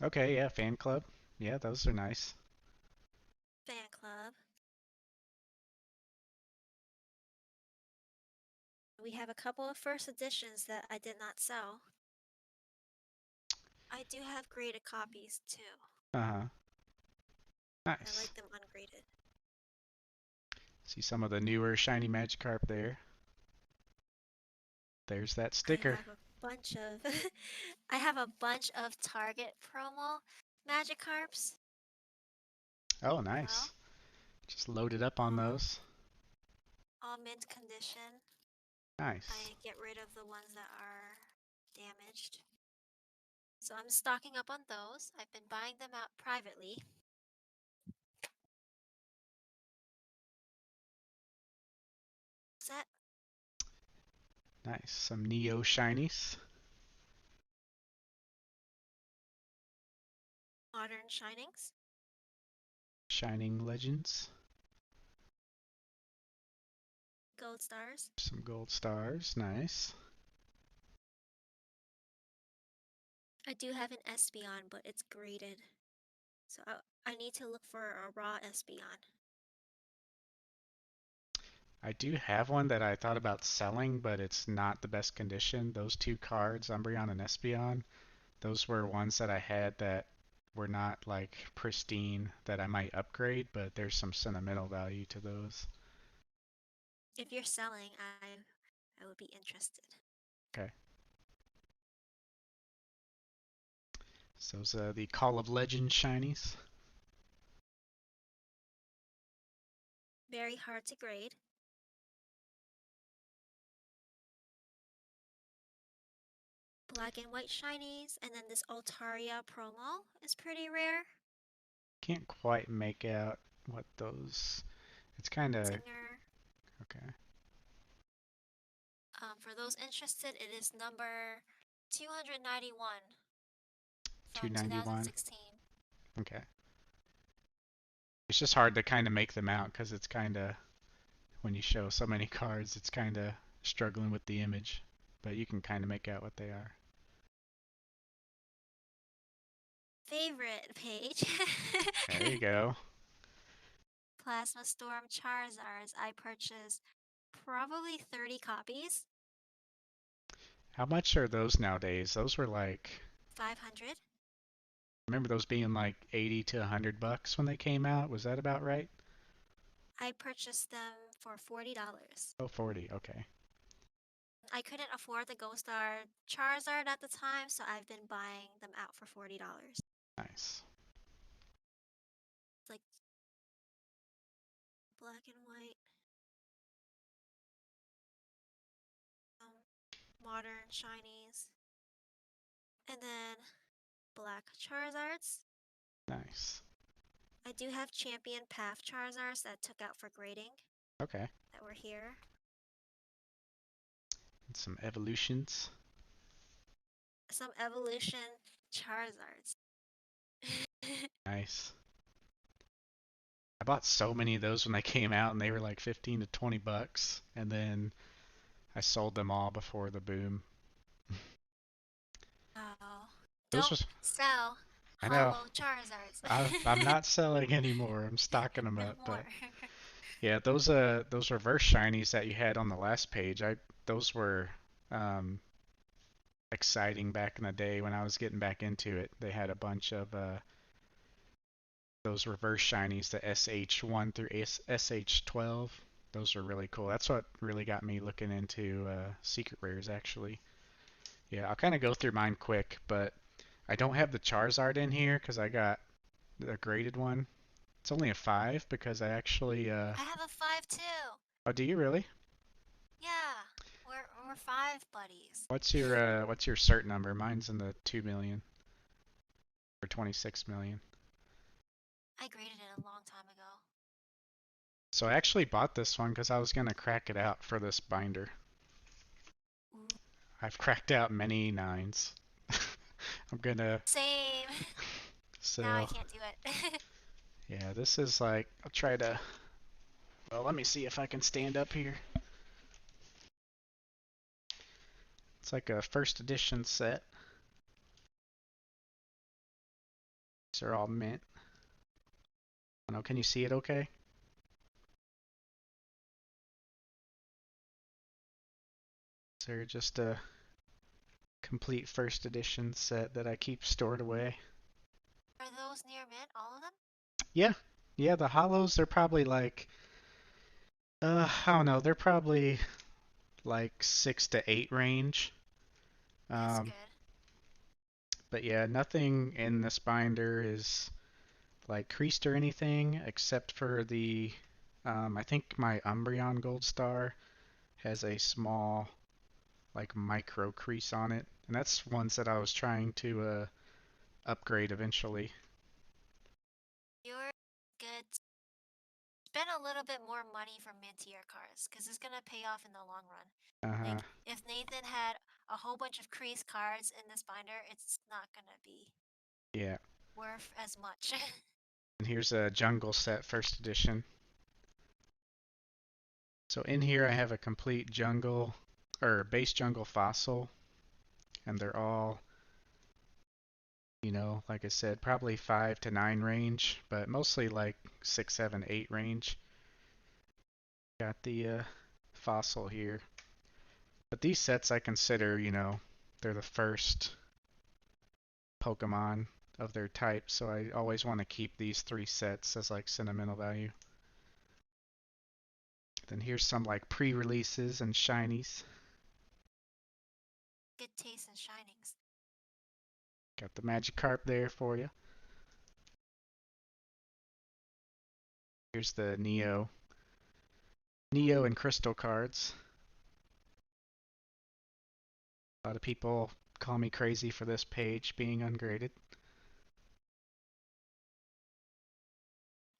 Okay, yeah, fan club. Yeah, those are nice. Fan club. We have a couple of first editions that I did not sell. I do have graded copies too. Uh-huh. I Nice. like them ungraded. See some of the newer shiny Magikarp there. There's that I sticker. have a bunch of I have a bunch of Target promo Magikarps Oh, as well. nice. Just loaded up on All those. all mint condition. Nice. I get rid of the ones that are damaged. So I'm stocking up on those. I've been buying them out privately. Set Nice. Some Neo shinies. Modern Shinings, Shining Legends. Gold Stars. Some gold stars. Nice. I do have an Espeon, but it's graded. So I need to look for a raw Espeon. I do have one that I thought about selling, but it's not the best condition. Those two cards, Umbreon and Espeon, Those were ones that I had that were not like pristine that I might upgrade, but there's some sentimental value to those. If you're selling, I would be interested. Okay. So those the Call of Legends shinies. Very hard to grade. Black and white shinies, and then this Altaria promo is pretty rare. Can't quite make out what those. It's kind of Singer. okay. For those interested, it is number 291 from 291. 2016. Okay. It's just hard to kind of make them out because it's kind of when you show so many cards, it's kind of struggling with the image, but you can kind of make out what they are. Favorite page. There you go. Plasma Storm Charizards. I purchased probably 30 copies. How much are those nowadays? Those were like, 500. I remember those being like 80 to 100 bucks when they came out. Was that about right? I purchased them for $40. Oh, 40. Okay. I couldn't afford the Ghost Star Charizard at the time, so I've been buying them out for $40. Nice. It's like black and white, um, modern shinies, and then black Charizards. Nice. I do have champion path Charizards that took out for grading Okay. that were here. And some evolutions. Some evolution Charizards. Nice. I bought so many of those when they came out and they were like 15 to 20 bucks. And then I sold them all before the boom. Oh, Those don't was, sell I know, hollow Charizards. I'm not selling anymore. I'm stocking them No up, more. but yeah, those reverse shinies that you had on the last page, I those were um exciting back in the day when I was getting back into it. They had a bunch of those reverse shinies, the SH1 through SH12. Those were really cool. That's what really got me looking into secret rares actually. Yeah, I'll kind of go through mine quick, but I don't have the Charizard in here because I got the graded one. It's only a 5 because I actually I have a 5 too. oh, do you really? Yeah, we're five buddies. What's your cert number? Mine's in the 2 million or 26 million. I graded it a long time ago. So I actually bought this one because I was gonna crack it out for this binder. Ooh. I've cracked out many nines. I'm gonna Same. Now I so can't do it. yeah, this is like I'll try to well let me see if I can stand up here. It's like a first edition set. These are all mint. I don't know, can you see it okay? They're just a complete first edition set that I keep stored away. Are those near mint, all of them? Yeah, yeah, the hollows they're probably like I don't know, they're probably like 6 to 8 range. That's Um, good. but yeah, nothing in this binder is like creased or anything except for the I think my Umbreon Gold Star has a small like micro crease on it, and that's ones that I was trying to upgrade eventually. You're good. Spend a little bit more money for mintier cards, because it's gonna pay off in the long run. Uh, Like, if Nathan had a whole bunch of crease cards in this binder, it's not gonna be yeah. worth as much. And here's a Jungle Set First Edition. So in here I have a complete jungle or base jungle fossil, and they're all, like I said, probably 5 to 9 range, but mostly like 6, 7, 8 range. Got the fossil here. But these sets I consider, they're the first Pokemon of their type, so I always want to keep these three sets as like sentimental value. Then here's some like pre-releases and shinies. Good taste in Shinings. Got the Magikarp there for you. Here's the Neo and Crystal cards. A lot of people call me crazy for this page being ungraded.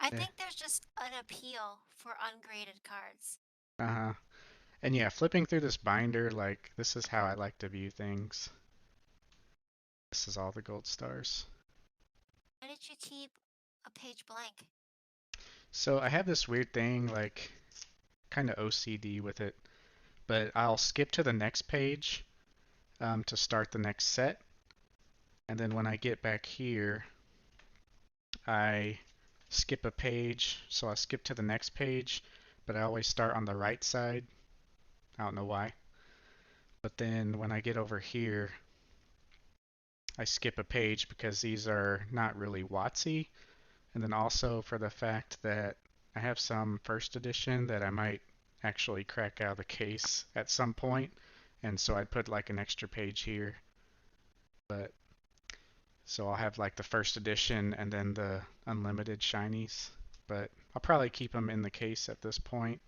I Eh, think there's just an appeal for ungraded cards. uh-huh. And yeah, flipping through this binder, like, this is how I like to view things. This is all the gold stars. Why did you keep a page blank? So I have this weird thing, like, kind of OCD with it, but I'll skip to the next page to start the next set. And then when I get back here, I skip a page, so I skip to the next page, but I always start on the right side. I don't know why. But then when I get over here, I skip a page because these are not really WotC. And then also for the fact that I have some first edition that I might actually crack out of the case at some point. And so I put like an extra page here. But so I'll have like the first edition and then the unlimited shinies. But I'll probably keep them in the case at this point.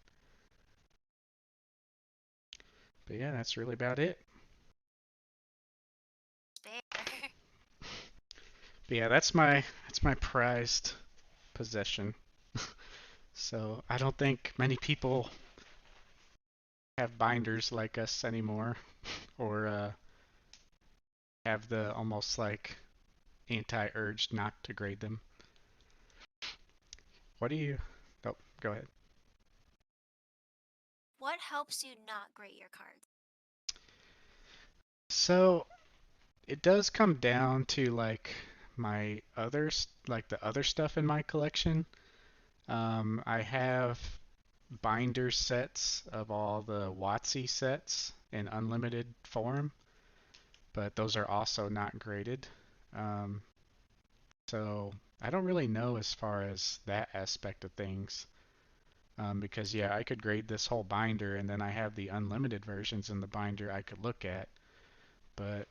But yeah, that's really about it. Spare. But yeah, that's my prized possession. So I don't think many people have binders like us anymore, or have the almost like anti-urge not to grade them. What do you? Oh, go ahead. What helps you not grade your cards? So it does come down to like my others, like the other stuff in my collection. I have binder sets of all the WotC sets in unlimited form, but those are also not graded. Um, so I don't really know as far as that aspect of things. Because yeah, I could grade this whole binder and then I have the unlimited versions in the binder I could look at. But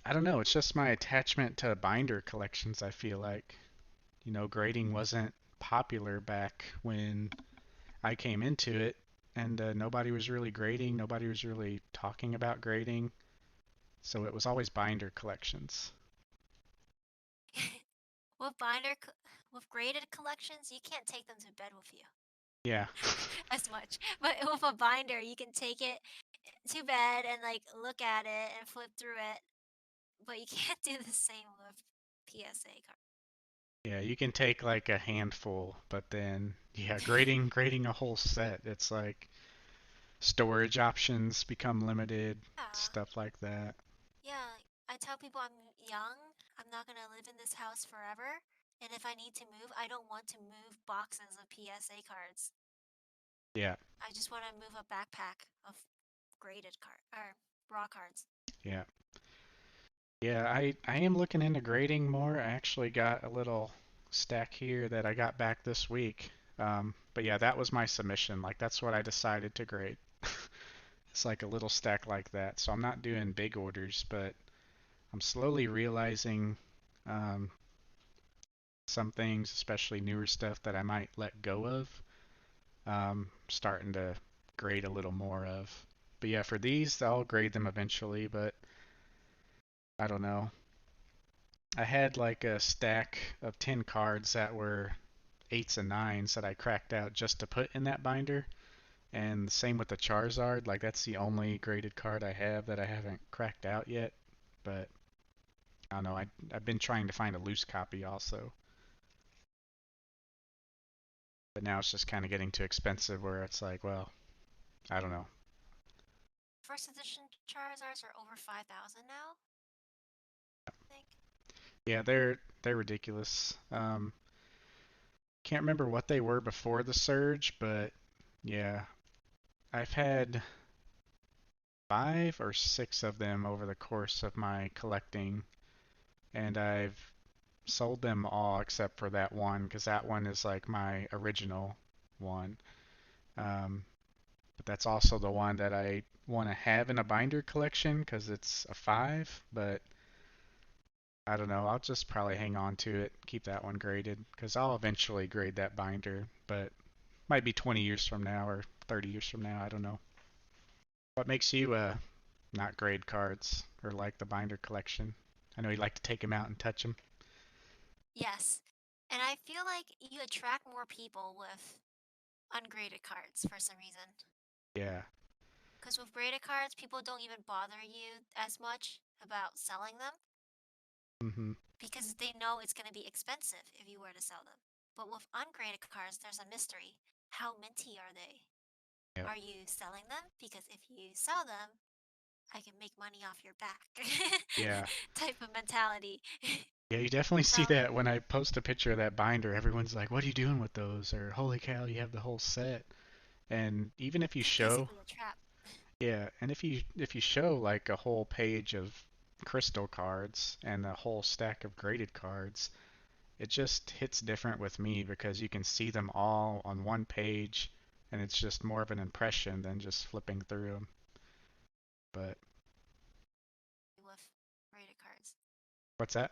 I don't know, it's just my attachment to binder collections, I feel like. Grading wasn't popular back when I came into it, and nobody was really grading, nobody was really talking about grading, so it was always binder collections. with binder, with graded collections, you can't take them to bed with you Yeah. as much. But with a binder, you can take it to bed and like look at it and flip through it. But you can't do the same with PSA cards. Yeah, you can take like a handful, but then yeah, grading a whole set, it's like storage options become limited, Yeah, stuff like that. yeah. I tell people I'm young. I'm not gonna live in this house forever. And if I need to move, I don't want to move boxes of PSA cards. Yeah, I just want to move a backpack of graded card or raw cards. yeah. Yeah, I am looking into grading more. I actually got a little stack here that I got back this week. But yeah, that was my submission. Like that's what I decided to grade. It's like a little stack like that. So I'm not doing big orders, but I'm slowly realizing um, some things, especially newer stuff that I might let go of, starting to grade a little more of. But yeah, for these, I'll grade them eventually, but I don't know. I had like a stack of 10 cards that were eights and nines that I cracked out just to put in that binder. And same with the Charizard, like that's the only graded card I have that I haven't cracked out yet. But I don't know, I've been trying to find a loose copy also. But now it's just kind of getting too expensive where it's like, well, I don't know. First edition Charizards are over 5,000 now, I think. Yeah, they're ridiculous. Can't remember what they were before the surge, but yeah, I've had 5 or 6 of them over the course of my collecting. and I've sold them all except for that one because that one is like my original one. Um, but that's also the one that I want to have in a binder collection because it's a five. But I don't know. I'll just probably hang on to it, keep that one graded because I'll eventually grade that binder. But might be 20 years from now or 30 years from now. I don't know. What makes you not grade cards or like the binder collection? I know you like to take them out and touch them. Yes. And I feel like you attract more people with ungraded cards for some reason. Yeah. Because with graded cards, people don't even bother you as much about selling them Mm-hmm. because they know it's going to be expensive if you were to sell them. But with ungraded cards, there's a mystery. How minty are they? Yep. Are you selling them? Because if you sell them, I can make money off your back. Yeah. Type of mentality. Yeah, you definitely see So that when I post a picture of that binder. Everyone's like, "What are you doing with those?" Or "Holy cow, you have the whole set." And even if you it's show, basically a trap. yeah, and if you show like a whole page of crystal cards and a whole stack of graded cards, it just hits different with me because you can see them all on one page, and it's just more of an impression than just flipping through them. But With graded cards. what's that?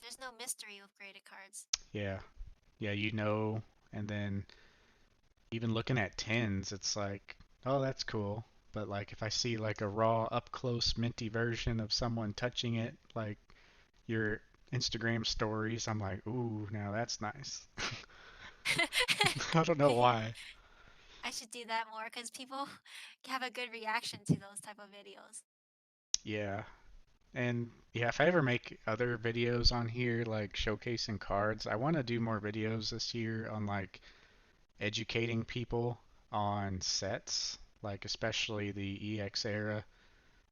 There's no mystery with graded cards. Yeah, yeah, and then even looking at tens, it's like, oh, that's cool. But like if I see like a raw up close minty version of someone touching it, like your Instagram stories, I'm like, ooh, now that's nice. I don't know why. I should do that more because people have a good reaction to those type of videos. Yeah. And yeah, if I ever make other videos on here, like showcasing cards, I want to do more videos this year on like educating people on sets, like especially the EX era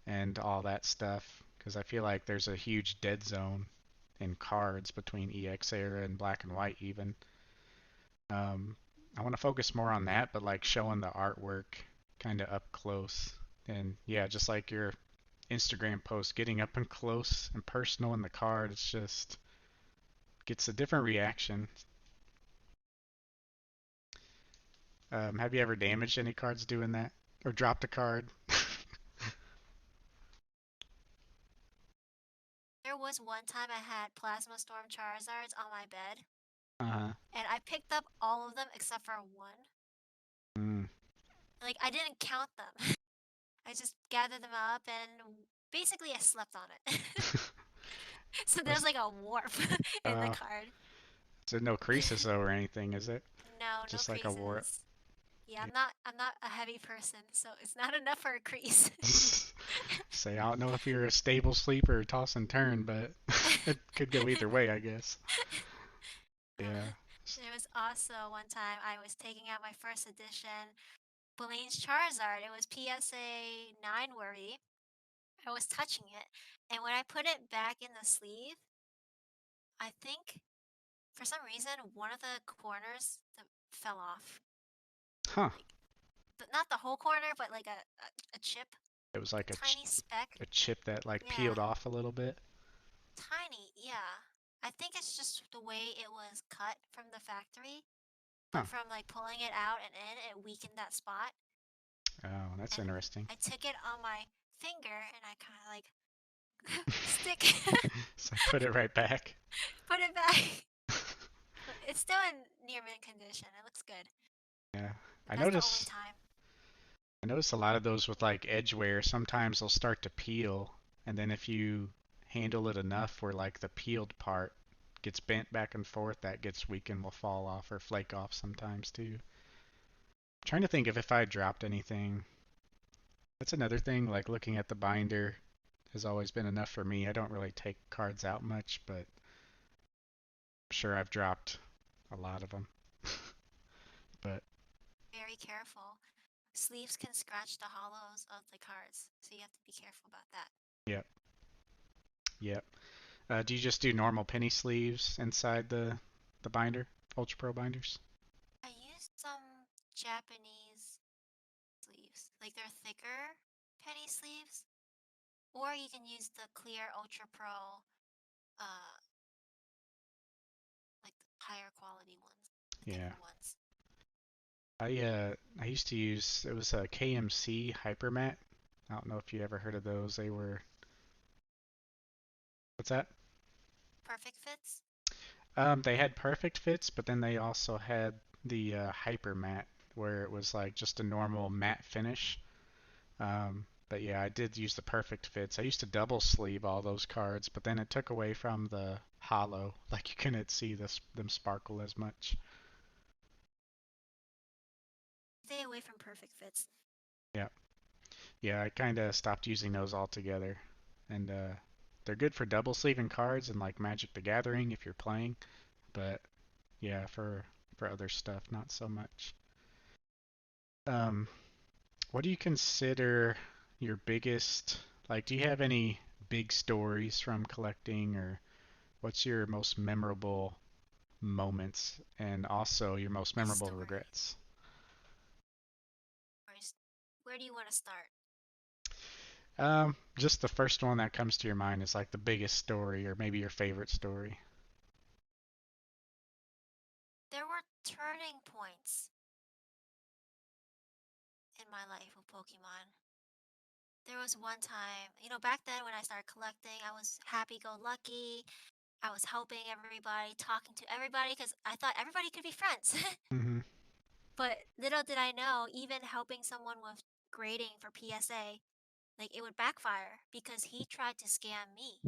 and all that stuff, because I feel like there's a huge dead zone in cards between EX era and black and white even. Um, I want to focus more on that, but like showing the artwork kind of up close. And yeah, just like your Instagram post, getting up and close and personal in the card, it's just gets a different reaction. Have you ever damaged any cards doing that? Or dropped a card? There was one time I had Plasma Storm Charizards on my bed, Uh-huh. and I picked up all of them except for one. Mm. Like, I didn't count them. I just gathered them up and basically I slept on it. So there's Was, like a warp in the uh, card. is there no creases though or anything, is it? No, no Just like a warp. creases. Yeah, I'm not a heavy person, so it's not enough for a crease. Say, I don't know if you're a stable sleeper or toss and turn, but it could go either way, I guess. Yeah. There was also one time I was taking out my first edition Blaine's Charizard. It was PSA 9 worthy. I was touching it, and when I put it back in the sleeve, I think for some reason one of the corners fell off. Huh. Like, not the whole corner, but like a chip, It was like tiny speck. a chip that like Yeah, peeled off a little bit. tiny. Yeah. I think it's just the way it was cut from the factory, Huh. but from like pulling it out and in, it weakened that spot. Oh, that's And interesting. I took it on my finger and I kind of like stick, So I put it right back. put it back. But it's still in near mint condition. It looks good. Yeah. But I that's the only notice time. I notice a lot of those with like edge wear, sometimes they'll start to peel, and then if you handle it enough where like the peeled part gets bent back and forth, that gets weak and will fall off or flake off sometimes too. I'm trying to think if I dropped anything. That's another thing, like looking at the binder has always been enough for me. I don't really take cards out much, but I'm sure I've dropped a lot of them. But Very careful. Sleeves can scratch the hollows of the cards, so you have to be careful about that. yep, yep. Do you just do normal penny sleeves inside the binder, Ultra Pro binders? I used some Japanese sleeves, like they're thicker penny sleeves, or you can use the clear Ultra Pro uh, like the higher quality ones, Yeah. thicker ones. I used to use it was a KMC Hypermat. I don't know if you ever heard of those. They were what's that? Perfect fits. They had perfect fits, but then they also had the hyper matte where it was like just a normal matte finish. But yeah, I did use the perfect fits. I used to double sleeve all those cards, but then it took away from the hollow. Like you couldn't see them sparkle as much. Stay away from perfect fits. Yeah, yeah, I kind of stopped using those altogether, and they're good for double sleeving cards and like Magic the Gathering if you're playing. But yeah, for other stuff, not so much. Um, What do you consider your biggest, like, do you have any big stories from collecting, or what's your most memorable moments and also your most A memorable story. regrets? Where do you want to start? Just the first one that comes to your mind is like the biggest story or maybe your favorite story. There were turning points in my life with Pokemon. There was one time, back then when I started collecting, I was happy go lucky. I was helping everybody, talking to everybody because I thought everybody could be friends. Hmm. But little did I know, even helping someone with grading for PSA, like it would backfire because he tried to scam me.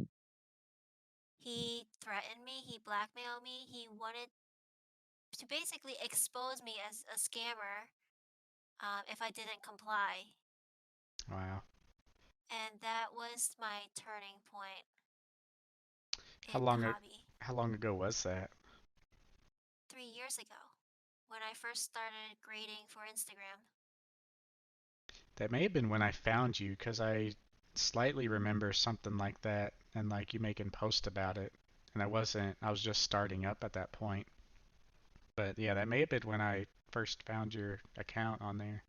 He threatened me, he blackmailed me, he wanted to basically expose me as a scammer if I didn't comply. Wow. And that was my turning point How in the long a- hobby how long ago was that? 3 years ago when I first started grading for Instagram. That may have been when I found you, because I slightly remember something like that, and like you making post about it, and I was just starting up at that point. But yeah, that may have been when I first found your account on there.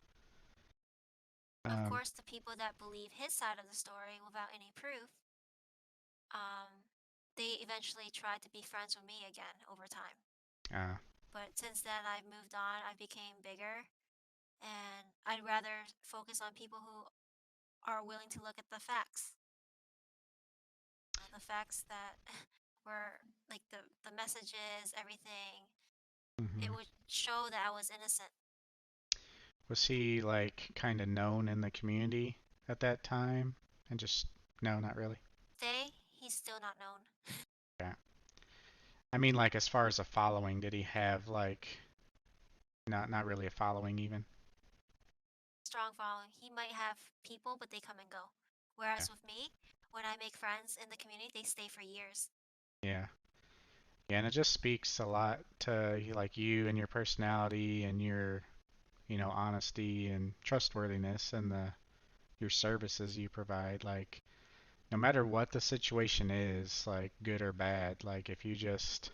Of Um, course, the people that believe his side of the story without any proof, they eventually tried to be friends with me again over time. uh, But since then, I've moved on, I became bigger, and I'd rather focus on people who are willing to look at the facts. The facts that were like the messages, everything. It hmm. would show that I was innocent. Was he like kind of known in the community at that time? And just no, not really. Today, he's still not known. Yeah. I mean, like as far as a following, did he have like not really a following even? Strong following. He might have people, but they come and go. Yeah. Whereas with me, when I make friends in the community, they stay for years. Yeah. Yeah, and it just speaks a lot to like you and your personality and your, honesty and trustworthiness and the your services you provide. Like no matter what the situation is, like good or bad, like if you just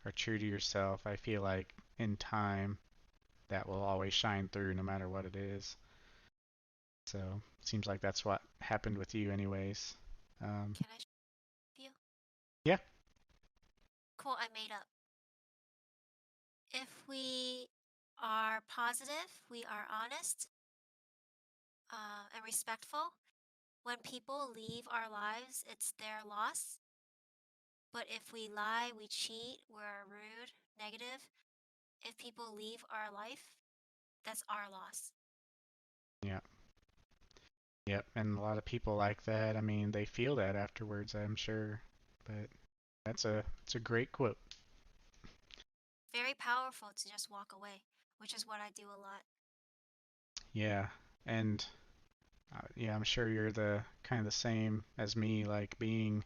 are true to yourself, I feel like in time that will always shine through no matter what it is. So seems like that's what happened with you anyways. Um, Can I show you? yeah, Quote I made up. If we are positive, we are honest, and respectful. When people leave our lives, it's their loss. But if we lie, we cheat, we're rude, negative, if people leave our life, that's our loss. yeah, yep. And a lot of people like that. I mean, they feel that afterwards, I'm sure. But it's a great quote. Very powerful to just walk away, which is what I do a lot. Yeah, and yeah, I'm sure you're the kind of the same as me, like being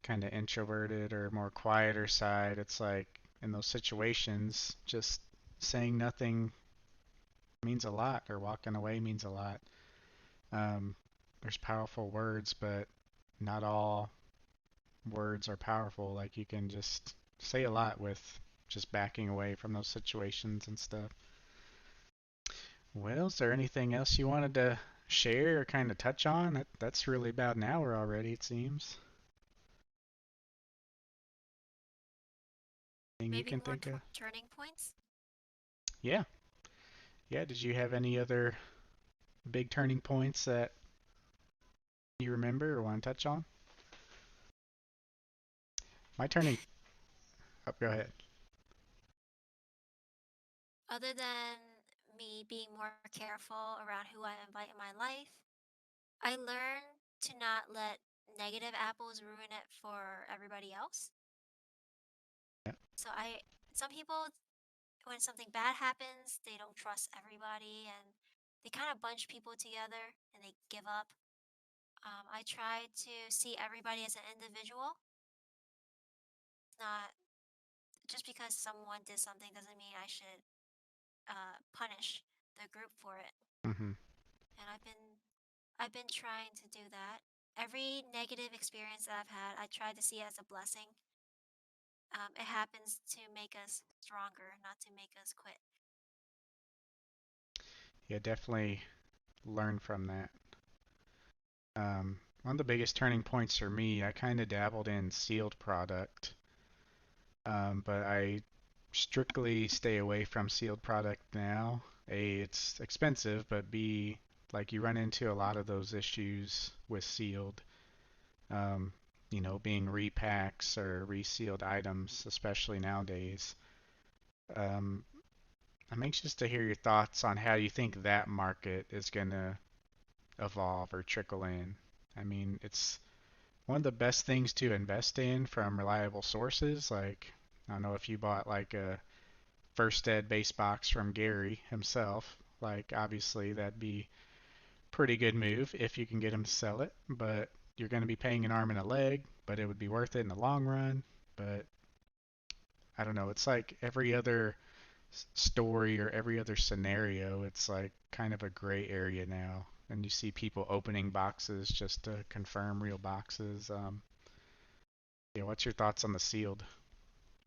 kind of introverted or more quieter side. It's like in those situations, just saying nothing means a lot, or walking away means a lot. Um, there's powerful words, but not all words are powerful. Like you can just say a lot with just backing away from those situations and stuff. Well, is there anything else you wanted to share or kind of touch on? That's really about an hour already, it seems. Thing you Maybe can more think of? turning points. Yeah. Yeah. Did you have any other big turning points that you remember or want to touch on? My turning. Oh, go ahead. Other than me being more careful around who I invite in my life, I learned to not let negative apples ruin it for everybody else. Yeah. So some people, when something bad happens, they don't trust everybody and they kind of bunch people together and they give up. I try to see everybody as an individual, not just because someone did something doesn't mean I should punish the group for it. Hmm. And I've been trying to do that. Every negative experience that I've had, I try to see it as a blessing. It happens to make us stronger, not to make us quit. Yeah, definitely learn from that. One of the biggest turning points for me, I kind of dabbled in sealed product, but I strictly stay away from sealed product now. A, it's expensive, but B, like you run into a lot of those issues with sealed, um, being repacks or resealed items, especially nowadays. Um, I'm anxious to hear your thoughts on how you think that market is going to evolve or trickle in. I mean, it's one of the best things to invest in from reliable sources. Like, I don't know if you bought like a first ed base box from Gary himself. Like, obviously, that'd be pretty good move if you can get him to sell it. But you're going to be paying an arm and a leg, but it would be worth it in the long run. But I don't know. It's like every other story or every other scenario. It's like kind of a gray area now. And you see people opening boxes just to confirm real boxes. Yeah, what's your thoughts on the sealed?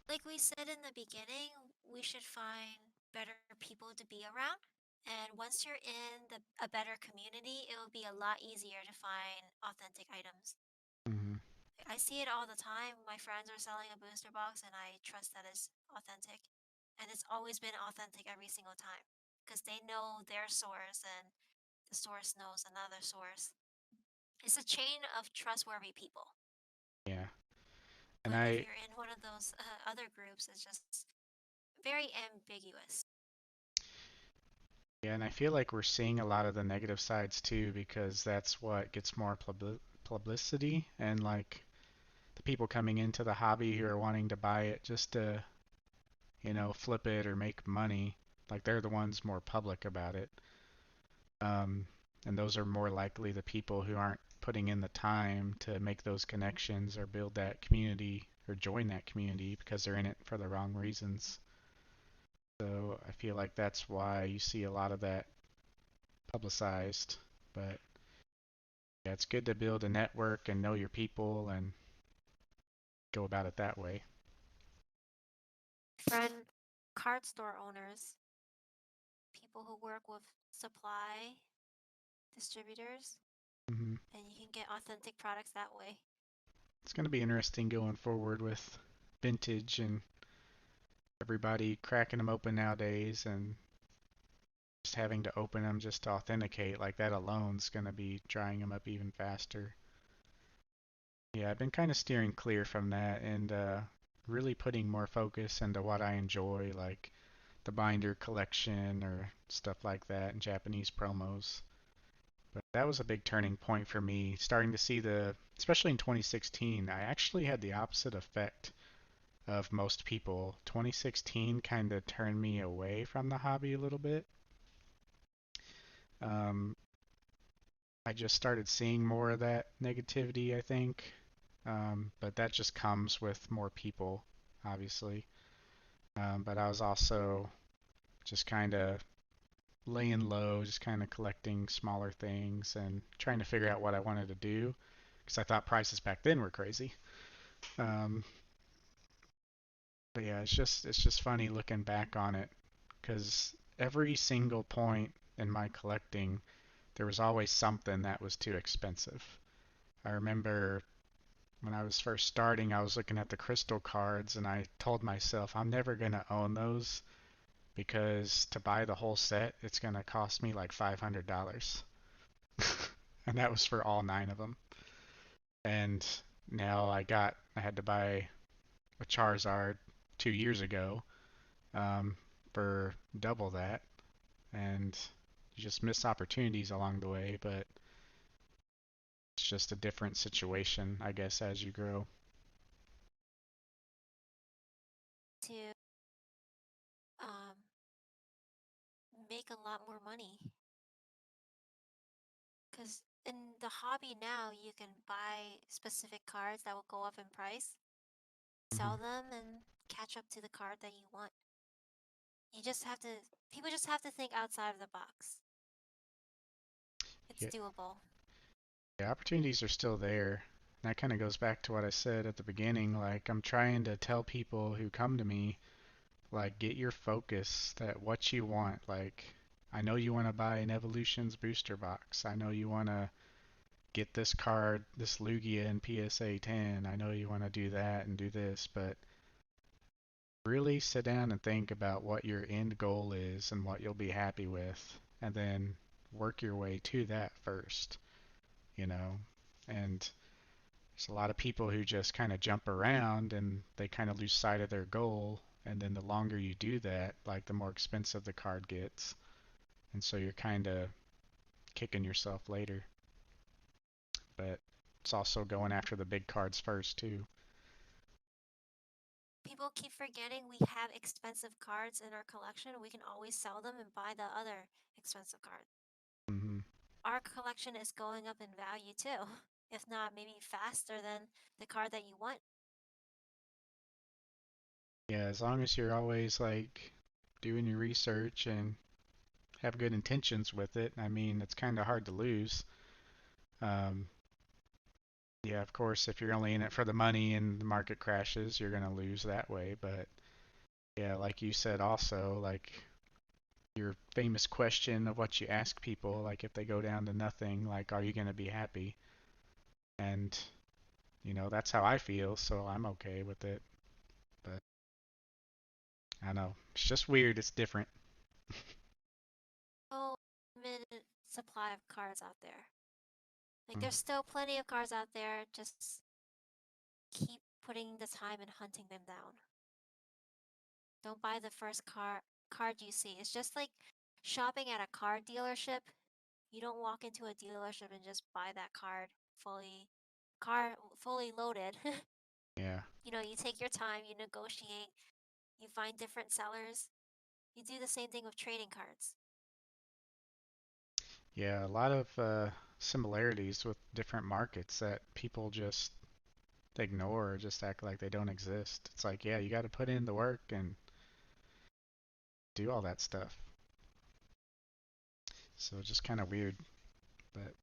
Like we said in the beginning, we should find better people to be around. And once you're in a better community, it will be a lot easier to find authentic items. Hmm. I see it all the time. My friends are selling a booster box, and I trust that it's authentic. And it's always been authentic every single time because they know their source and the source knows another source. It's a chain of trustworthy people. Yeah, and But if I you're in one of those other groups, it's just very ambiguous. yeah, and I feel like we're seeing a lot of the negative sides too because that's what gets more publicity and like the people coming into the hobby who are wanting to buy it just to, flip it or make money, like they're the ones more public about it. Um, and those are more likely the people who aren't putting in the time to make those connections or build that community or join that community because they're in it for the wrong reasons. So I feel like that's why you see a lot of that publicized. But yeah, it's good to build a network and know your people and go about it that way. Friend card store owners, people who work with supply distributors, Hmm. and you can get authentic products that way. It's going to be interesting going forward with vintage and everybody cracking them open nowadays and just having to open them just to authenticate. Like that alone's going to be drying them up even faster. Yeah, I've been kind of steering clear from that and really putting more focus into what I enjoy, like the binder collection or stuff like that and Japanese promos. But that was a big turning point for me, starting to see especially in 2016, I actually had the opposite effect of most people. 2016 kind of turned me away from the hobby a little bit. Um, I just started seeing more of that negativity, I think. But that just comes with more people, obviously. But I was also just kind of laying low, just kind of collecting smaller things and trying to figure out what I wanted to do because I thought prices back then were crazy. Um, but yeah, it's just funny looking back on it because every single point in my collecting, there was always something that was too expensive. I remember when I was first starting, I was looking at the crystal cards and I told myself I'm never gonna own those because to buy the whole set, it's gonna cost me like $500. And that was for all nine of them. And now I had to buy a Charizard 2 years ago um, for double that, and you just miss opportunities along the way, but it's just a different situation, I guess, as you grow. To um, make a lot more money. Because in the hobby now, you can buy specific cards that will go up in price, Hmm. sell them, and catch up to the card that you want. You just have to, people just have to think outside of the box. It's Yeah, doable. the opportunities are still there. And that kind of goes back to what I said at the beginning. Like, I'm trying to tell people who come to me, like, get your focus at what you want. Like, I know you want to buy an Evolutions booster box. I know you want to get this card, this Lugia in PSA 10. I know you want to do that and do this, but really sit down and think about what your end goal is and what you'll be happy with, and then work your way to that first, you know? And there's a lot of people who just kind of jump around and they kind of lose sight of their goal. And then the longer you do that, like the more expensive the card gets. And so you're kind of kicking yourself later. But it's also going after the big cards first, too. People keep forgetting we have expensive cards in our collection. We can always sell them and buy the other expensive card. Hmm. Our collection is going up in value too, if not maybe faster than the card that you want. Yeah, as long as you're always like doing your research and have good intentions with it, I mean, it's kind of hard to lose. Um, yeah, of course, if you're only in it for the money and the market crashes, you're going to lose that way. But yeah, like you said, also, like your famous question of what you ask people, like if they go down to nothing, like, are you going to be happy? And, that's how I feel, so I'm okay with it. But I don't know. It's just weird. It's different. Oh, limited supply of cards out there. Like Mm. there's still plenty of cards out there. Just keep putting the time and hunting them down. Don't buy the first card you see. It's just like shopping at a car dealership. You don't walk into a dealership and just buy that fully car fully loaded. Yeah. You take your time, you negotiate, you find different sellers. You do the same thing with trading cards. Yeah, a lot of similarities with different markets that people just ignore or just act like they don't exist. It's like, yeah, you got to put in the work and do all that stuff. So it's just kind of weird. But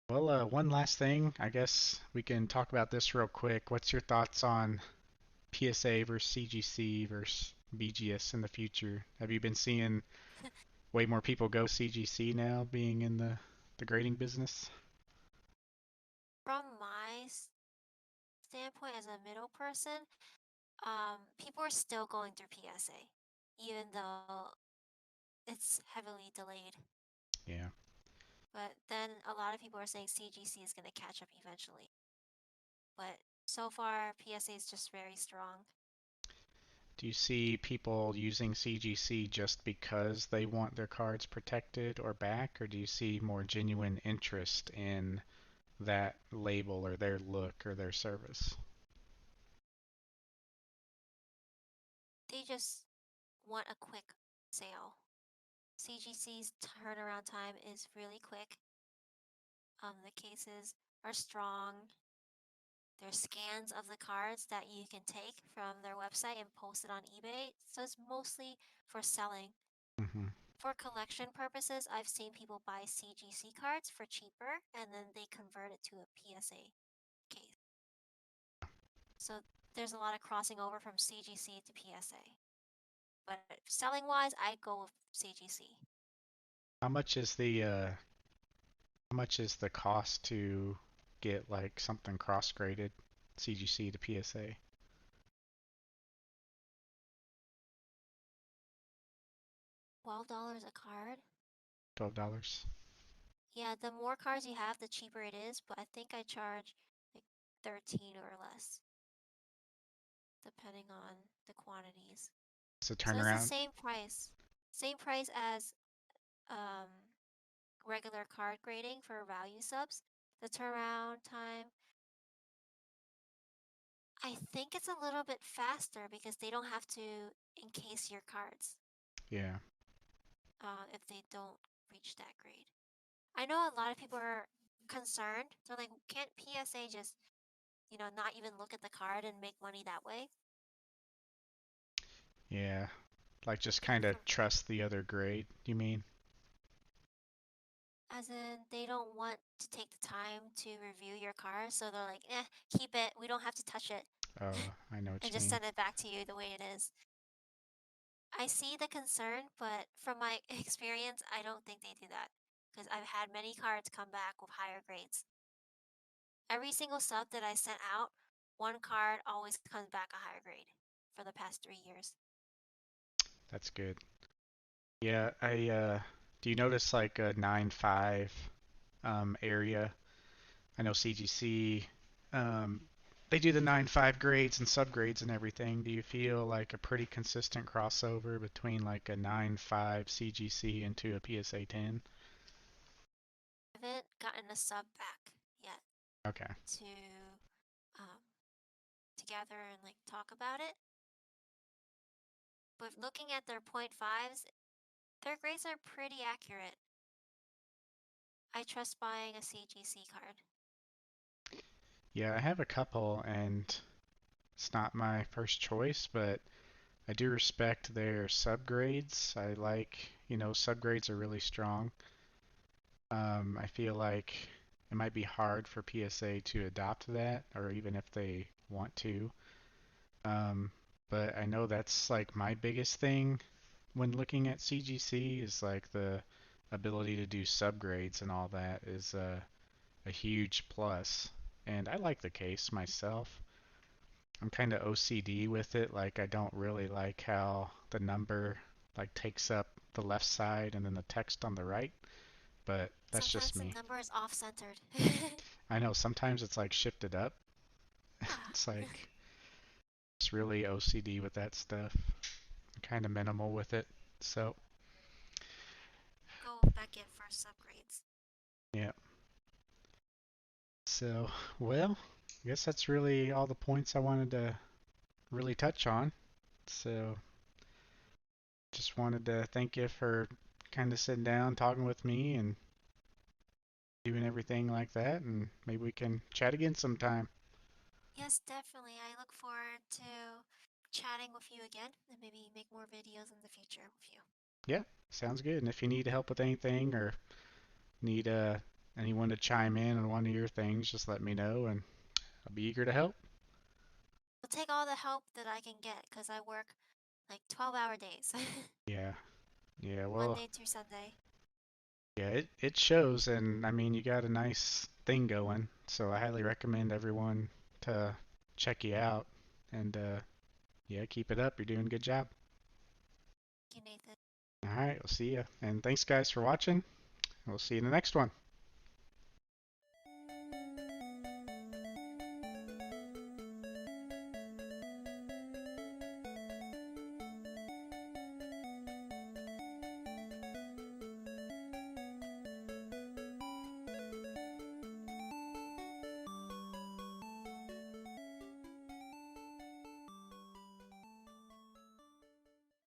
well, one last thing, I guess we can talk about this real quick. What's your thoughts on PSA versus CGC versus BGS in the future? Have you been seeing way more people go CGC now, being in the grading business? From my standpoint as a middle person, people are still going through PSA, even though it's heavily delayed. Yeah. But then a lot of people are saying CGC is going to catch up eventually. But so far, PSA is just very strong. Do you see people using CGC just because they want their cards protected or back, or do you see more genuine interest in that label or their look or their service? They just want a quick sale. CGC's turnaround time is really quick. The cases are strong. There's scans of the cards that you can take from their website and post it on eBay. So it's mostly for selling. Hmm. For collection purposes, I've seen people buy CGC cards for cheaper and then they convert it to a PSA case. So there's a lot of crossing over from CGC to PSA. But selling wise, I go with CGC. How much is the cost to get like something cross graded? CGC to PSA? $12 a card? $12. Yeah, the more cards you have, the cheaper it is, but I think I charge like 13 or less, depending on the quantities. It's a So it's the turnaround. same price. Same price as um regular card grading for value subs. The turnaround time, I think it's a little bit faster because they don't have to encase your cards Yeah. if they don't reach that grade. I know a lot of people are concerned. They're like, can't PSA just, not even look at the card and make money that way? Yeah. Like just And kind of from, trust the other grade, you mean? as in, they don't want to take the time to review your card, so they're like, keep it. We don't have to touch it, Oh, I know what and you just mean. send it back to you the way it is. I see the concern, but from my experience, I don't think they do that because I've had many cards come back with higher grades. Every single sub that I sent out, one card always comes back a higher grade for the past 3 years. That's good. Yeah, do you notice like a 9.5 area? I know CGC, um, they do the 9.5 grades and subgrades and everything. Do you feel like a pretty consistent crossover between like a 9.5 CGC into a PSA 10? I haven't gotten a sub back yet Okay. to um, gather and like talk about it. But looking at their point fives, their grades are pretty accurate. I trust buying a CGC card. Yeah, I have a couple and it's not my first choice, but I do respect their subgrades. I like, subgrades are really strong. I feel like it might be hard for PSA to adopt that, or even if they want to. Um, but I know that's like my biggest thing when looking at CGC is like the ability to do subgrades and all that is a huge plus. And I like the case myself. I'm kind of OCD with it. Like I don't really like how the number like takes up the left side and then the text on the right, but that's just Sometimes the me. number is off centered. I know sometimes it's like shifted up. Ah, It's like it's really OCD with that stuff. Kind of minimal with it. So, go with Beckett for subgrades. yeah. So, well, I guess that's really all the points I wanted to really touch on. So, just wanted to thank you for kind of sitting down, talking with me, and doing everything like that. And maybe we can chat again sometime. Yes, definitely. I look forward to chatting with you again and maybe make more videos in the future with you. Yeah, sounds good. And if you need help with anything or need anyone to chime in on one of your things, just let me know, and I'll be eager to help. I'll take all the help that I can get because I work like 12-hour days, Yeah, yeah. Well, Monday through Sunday. yeah, it shows, and I mean, you got a nice thing going, so I highly recommend everyone to check you out. And yeah, keep it up. You're doing a good job. Thank you, Nathan. All right, we'll see you. And thanks, guys, for watching. We'll see you in the next one.